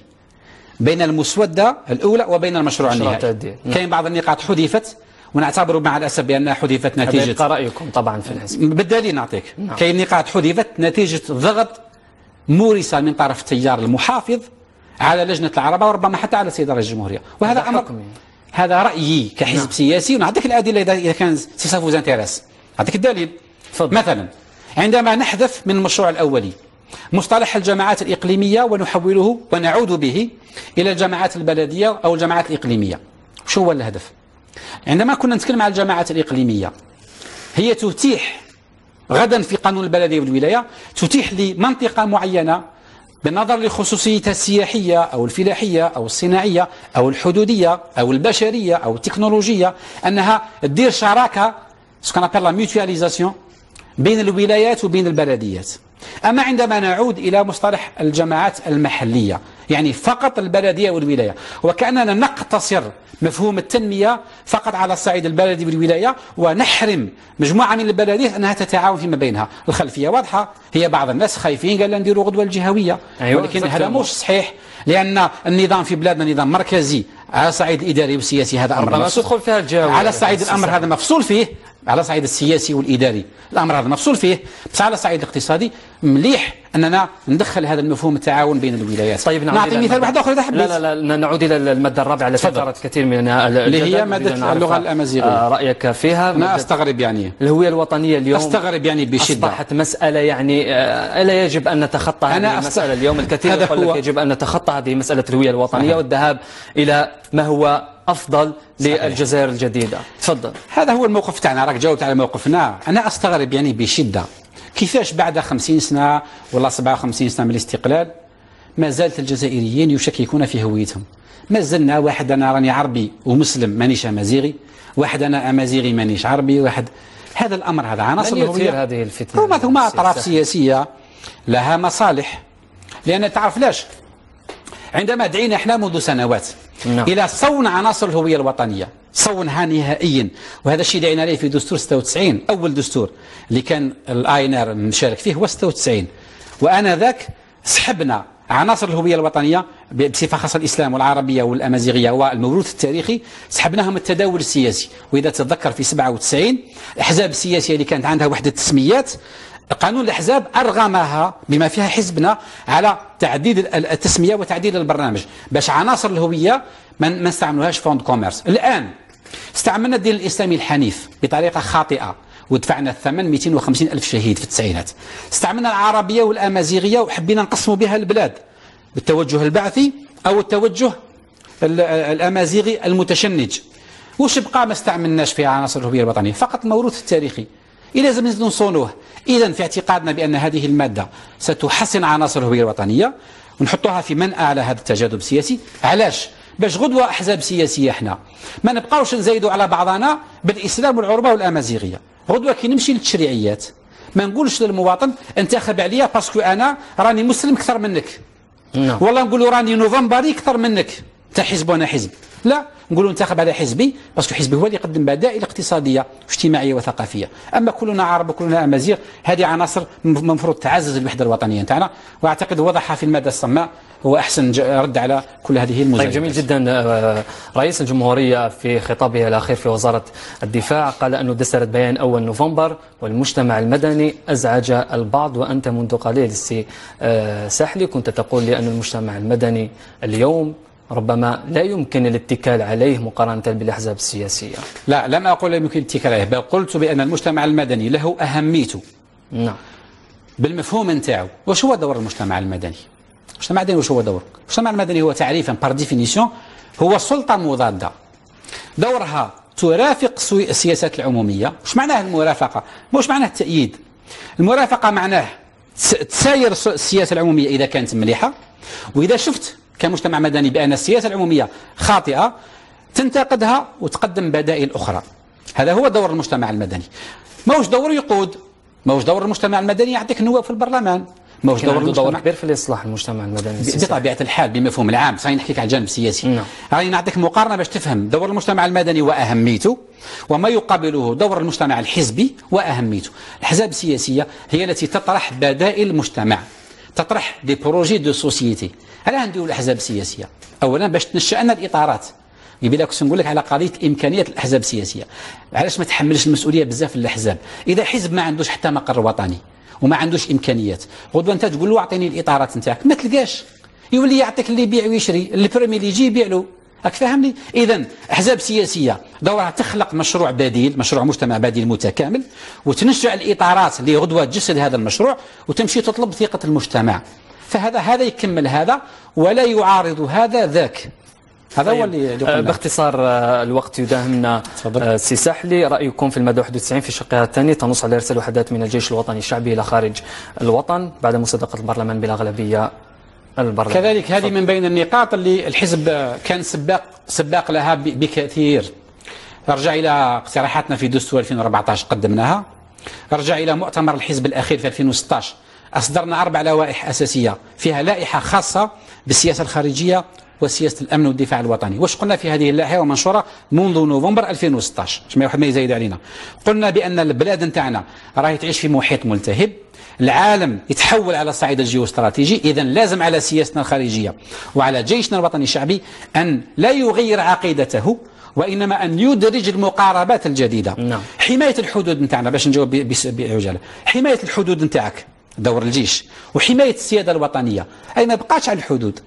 [SPEAKER 2] بين المسودة الأولى وبين المشروع النهائي. كاين بعض النقاط حذفت ونعتبر مع الأسف بأنها حذفت نتيجة.
[SPEAKER 1] هذا رأيكم طبعا في الحزب.
[SPEAKER 2] بالدليل نعطيك. نعم. كاين نقاط حذفت نتيجة ضغط مورسة من طرف التيار المحافظ على لجنة العربة وربما حتى على السيد رئيس الجمهورية، وهذا أمر هذا رأيي كحزب نعم. سياسي، ونعطيك الأدلة إذا كان سي سا فوز انتيريس. أعطيك الدليل. فضل. مثلا عندما نحذف من المشروع الأولي مصطلح الجماعات الإقليمية ونحوله ونعود به إلى الجماعات البلدية أو الجماعات الإقليمية، شو هو الهدف؟ عندما كنا نتكلم عن الجماعات الإقليمية هي تتيح غدا في قانون البلدية والولاية تتيح لمنطقة معينة بالنظر لخصوصيتها السياحية أو الفلاحية أو الصناعية أو الحدودية أو البشرية أو التكنولوجية أنها تدير شراكة سكون ابل لا ميوتواليزاسيون بين الولايات وبين البلديات. أما عندما نعود إلى مصطلح الجماعات المحلية يعني فقط البلدية والولاية، وكأننا نقتصر مفهوم التنمية فقط على الصعيد البلدي والولاية ونحرم مجموعة من البلديات أنها تتعاون فيما بينها. الخلفية واضحة، هي بعض الناس خايفين قال نديروا غدوة الجهوية. أيوة، ولكن هذا مش صحيح، لأن النظام في بلادنا نظام مركزي على الصعيد الإداري والسياسي، هذا أمر
[SPEAKER 1] مفصول فيها الجهوية.
[SPEAKER 2] على الصعيد الأمر هذا مفصول فيه، على الصعيد السياسي والإداري الأمر هذا مفصول فيه، بس على الصعيد الاقتصادي مليح أننا ندخل هذا المفهوم التعاون بين الولايات.
[SPEAKER 1] طيب
[SPEAKER 2] نعطي مثال واحد آخر إذا حبيت.
[SPEAKER 1] لا نعود إلى المادة الرابعة التي أثارت كثير من
[SPEAKER 2] اللي هي مادة اللغة الأمازيغية.
[SPEAKER 1] رأيك فيها؟
[SPEAKER 2] أنا أستغرب يعني
[SPEAKER 1] الهوية الوطنية اليوم
[SPEAKER 2] أستغرب يعني بشدة،
[SPEAKER 1] أصبحت مسألة يعني لا يجب أن نتخطى هذه المسألة اليوم. الكثير يقول لك يجب أن نتخطى هذه مسألة الهوية الوطنية والذهاب إلى ما هو أفضل للجزائر الجديدة. تفضل.
[SPEAKER 2] هذا هو الموقف تاعنا، راك جاوبت على موقفنا. أنا أستغرب يعني بشدة كيفاش بعد 50 سنة ولا 57 سنة من الاستقلال ما زالت الجزائريين يشككون في هويتهم. ما زلنا واحد أنا راني عربي ومسلم مانيش أمازيغي، واحد أنا أمازيغي مانيش عربي، واحد هذا الأمر هذا عناصر
[SPEAKER 1] الهوية. هذه الفتنة
[SPEAKER 2] هما أطراف سياسية لها مصالح. لأن تعرف لاش عندما دعينا احنا منذ سنوات إلى صون عناصر الهوية الوطنية، صونها نهائيا، وهذا الشيء دعينا عليه في دستور 96 أول دستور اللي كان الآينار مشارك فيه هو 96، وأنا ذاك سحبنا عناصر الهوية الوطنية بصفة خاصة الإسلام والعربية والأمازيغية والموروث التاريخي، سحبناهم التداول السياسي. وإذا تتذكر في 97 الأحزاب السياسية اللي كانت عندها وحدة تسميات قانون الأحزاب أرغمها بما فيها حزبنا على تعديل التسمية وتعديل البرنامج باش عناصر الهوية ما نستعملوهاش فوند كوميرس. الآن استعملنا الدين الإسلامي الحنيف بطريقة خاطئة ودفعنا الثمن 250 ألف شهيد في التسعينات. استعملنا العربية والأمازيغية وحبينا نقسموا بها البلاد بالتوجه البعثي أو التوجه الأمازيغي المتشنج. وش بقى ما استعملناش فيها عناصر الهوية الوطنية؟ فقط الموروث التاريخي. إذا لازم نزيدو نصونوه. إذا في اعتقادنا بأن هذه المادة ستحسن عناصر الهوية الوطنية ونحطوها في منأى على هذا التجاذب السياسي. علاش؟ باش غدوة أحزاب سياسية احنا ما نبقاوش نزايدوا على بعضنا بالإسلام والعربة والأمازيغية. غدوة كي نمشي للتشريعيات ما نقولش للمواطن انتخب عليا باسكو أنا راني مسلم أكثر منك، والله نقولوا راني نوفمبري أكثر منك، أنت حزب وأنا حزب. لا، نقولوا انتخب على حزبي باسكو حزبي هو اللي يقدم بدائل اقتصاديه واجتماعيه وثقافيه. اما كلنا عرب وكلنا امازيغ هذه عناصر المفروض تعزز الوحده الوطنيه نتاعنا، واعتقد وضعها في الماده الصماء هو احسن رد على كل هذه المزايدات.
[SPEAKER 1] طيب جميل جدا. رئيس الجمهوريه في خطابه الاخير في وزاره الدفاع قال انه دسرت بيان اول نوفمبر والمجتمع المدني ازعج البعض، وانت منذ قليل السي سحلي كنت تقول لي ان المجتمع المدني اليوم ربما لا يمكن الاتكال عليه مقارنة بالأحزاب السياسية.
[SPEAKER 2] لا، لم أقل لا يمكن الاتكال عليه، بل قلت بأن المجتمع المدني له أهميته.
[SPEAKER 1] نعم.
[SPEAKER 2] بالمفهوم نتاعو. وش هو دور المجتمع المدني؟ المجتمع المدني وش هو دوره؟ المجتمع المدني هو تعريفا بار ديفينيسيون هو سلطة مضادة. دورها ترافق السياسات العمومية. وش معناه المرافقة؟ مش معناه التأييد. المرافقة معناه تساير السياسة العمومية إذا كانت مليحة، وإذا شفت كمجتمع مدني بأن السياسة العمومية خاطئة تنتقدها وتقدم بدائل أخرى. هذا هو دور المجتمع المدني. موش دور يقود، موش دور المجتمع المدني يعطيك النواب في البرلمان، موش
[SPEAKER 1] دور كبير في الإصلاح المجتمع المدني
[SPEAKER 2] بطبيعة الحال بمفهوم العام. صحيح نحكيك على الجانب السياسي. راني نعطيك مقارنة باش تفهم دور المجتمع المدني وأهميته وما يقابله دور المجتمع الحزبي وأهميته. الأحزاب السياسية هي التي تطرح بدائل المجتمع، تطرح دي بروجي دو سوسيتي. علاه نديروا الاحزاب السياسيه؟ اولا باش تنشا لنا الاطارات. يبي لك نقول لك على قضيه امكانيه الاحزاب السياسيه. علاش ما تحملش المسؤوليه بزاف الاحزاب؟ اذا حزب ما عندوش حتى مقر وطني وما عندوش امكانيات، غدوه انت تقول له اعطيني الاطارات نتاعك ما تلقاش، يولي يعطيك اللي يبيع ويشري، البريمي اللي يجي يبيع له. راك فاهمني؟ اذا احزاب سياسيه دورها تخلق مشروع بديل، مشروع مجتمع بديل متكامل، وتنشا الاطارات اللي غدوه تجسد هذا المشروع وتمشي تطلب ثقه المجتمع. فهذا يكمل هذا ولا يعارض هذا ذاك. هذا هو اللي
[SPEAKER 1] باختصار الوقت يداهمنا. سي سحلي، رأيكم في المادة 91 في شقها الثاني تنص على إرسال وحدات من الجيش الوطني الشعبي إلى خارج الوطن بعد مصادقة البرلمان بالأغلبية البرلمان.
[SPEAKER 2] كذلك هذه من بين النقاط اللي الحزب كان سباق لها بكثير. رجع إلى اقتراحاتنا في دستور 2014 قدمناها، رجع إلى مؤتمر الحزب الأخير في 2016 أصدرنا 4 لوائح أساسية، فيها لائحة خاصة بالسياسة الخارجية وسياسة الأمن والدفاع الوطني. واش قلنا في هذه اللائحة ومنشورة منذ نوفمبر 2016 باش ما واحد ما يزايد علينا؟ قلنا بأن البلاد نتاعنا راهي تعيش في محيط ملتهب، العالم يتحول على الصعيد الجيوستراتيجي، إذا لازم على سياستنا الخارجية وعلى جيشنا الوطني الشعبي أن لا يغير عقيدته وإنما أن يدرج المقاربات الجديدة.
[SPEAKER 1] نعم.
[SPEAKER 2] حماية الحدود نتاعنا باش نجاوب بعجالة، حماية الحدود نتاعك دور الجيش، وحماية السيادة الوطنية. أي ما بقاش على الحدود.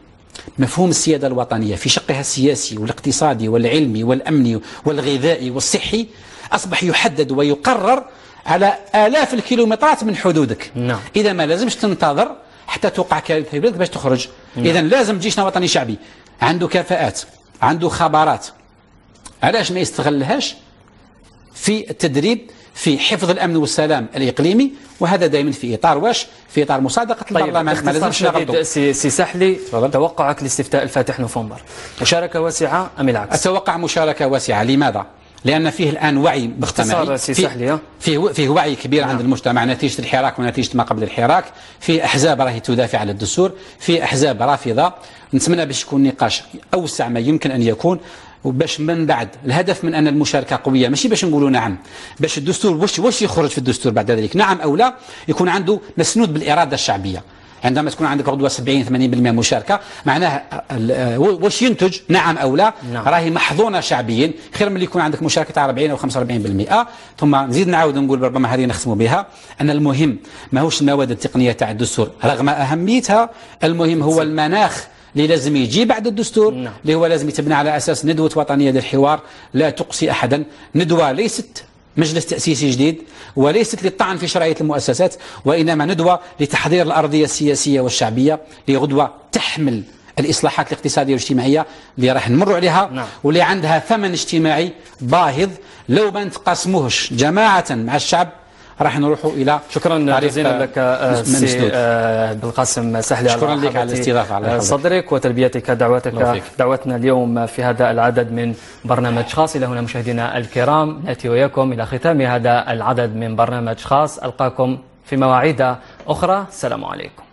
[SPEAKER 2] مفهوم السيادة الوطنية في شقها السياسي والاقتصادي والعلمي والأمني والغذائي والصحي أصبح يحدد ويقرر على آلاف الكيلومترات من حدودك.
[SPEAKER 1] نعم.
[SPEAKER 2] إذا ما لازمش تنتظر حتى توقع كارثة في بلادك باش تخرج.
[SPEAKER 1] نعم.
[SPEAKER 2] إذا لازم جيشنا وطني شعبي عنده كفاءات، عنده خبرات، علاش ما يستغلهاش في التدريب في حفظ الأمن والسلام الإقليمي؟ وهذا دائما في إطار واش؟ في إطار مصادقة البرلمان.
[SPEAKER 1] ما لازمش نغلطوا. سي سحلي، توقعك لاستفتاء الفاتح نوفمبر مشاركة واسعة أم العكس؟
[SPEAKER 2] أتوقع مشاركة واسعة. لماذا؟ لأن فيه الآن وعي مجتمعي، فيه وعي كبير عند المجتمع نتيجة الحراك ونتيجة ما قبل الحراك. في أحزاب راهي تدافع على الدستور، في أحزاب رافضة. نتمنى باش يكون نقاش أوسع ما يمكن أن يكون، وباش من بعد الهدف من أن المشاركة قوية، ماشي باش نقولوا نعم، باش الدستور واش يخرج في الدستور بعد ذلك، نعم أو لا، يكون عنده مسنود بالإرادة الشعبية. عندما تكون عندك غدوة 70-80% مشاركة معناها واش ينتج نعم أو لا.
[SPEAKER 1] نعم.
[SPEAKER 2] راهي محظونة شعبيا، خير من اللي يكون عندك مشاركة 40 أو 45%. ثم نزيد نعاود نقول ربما هذه نختم بها أن المهم ماهوش المواد التقنية تاع الدستور رغم أهميتها، المهم هو المناخ اللي لازم يجي بعد الدستور.
[SPEAKER 1] نعم.
[SPEAKER 2] اللي هو لازم يتبنى على أساس ندوة وطنية للحوار لا تقصي أحدا، ندوة ليست مجلس تأسيسي جديد وليست للطعن في شرعية المؤسسات، وإنما ندوة لتحضير الأرضية السياسية والشعبية لغدوة تحمل الإصلاحات الاقتصادية والاجتماعية اللي راح نمر عليها.
[SPEAKER 1] نعم.
[SPEAKER 2] واللي عندها ثمن اجتماعي باهظ لو ما نتقاسموهش جماعة مع الشعب راح نروحوا إلى
[SPEAKER 1] شكرا جزيلا لك سي بالقاسم سحلي.
[SPEAKER 2] شكرا لك على الاستضافة على
[SPEAKER 1] صدرك وتلبيتك دعوتنا اليوم في هذا العدد من برنامج خاص. إلى هنا مشاهدينا الكرام نأتي وياكم إلى ختام هذا العدد من برنامج خاص. ألقاكم في مواعيد أخرى. السلام عليكم.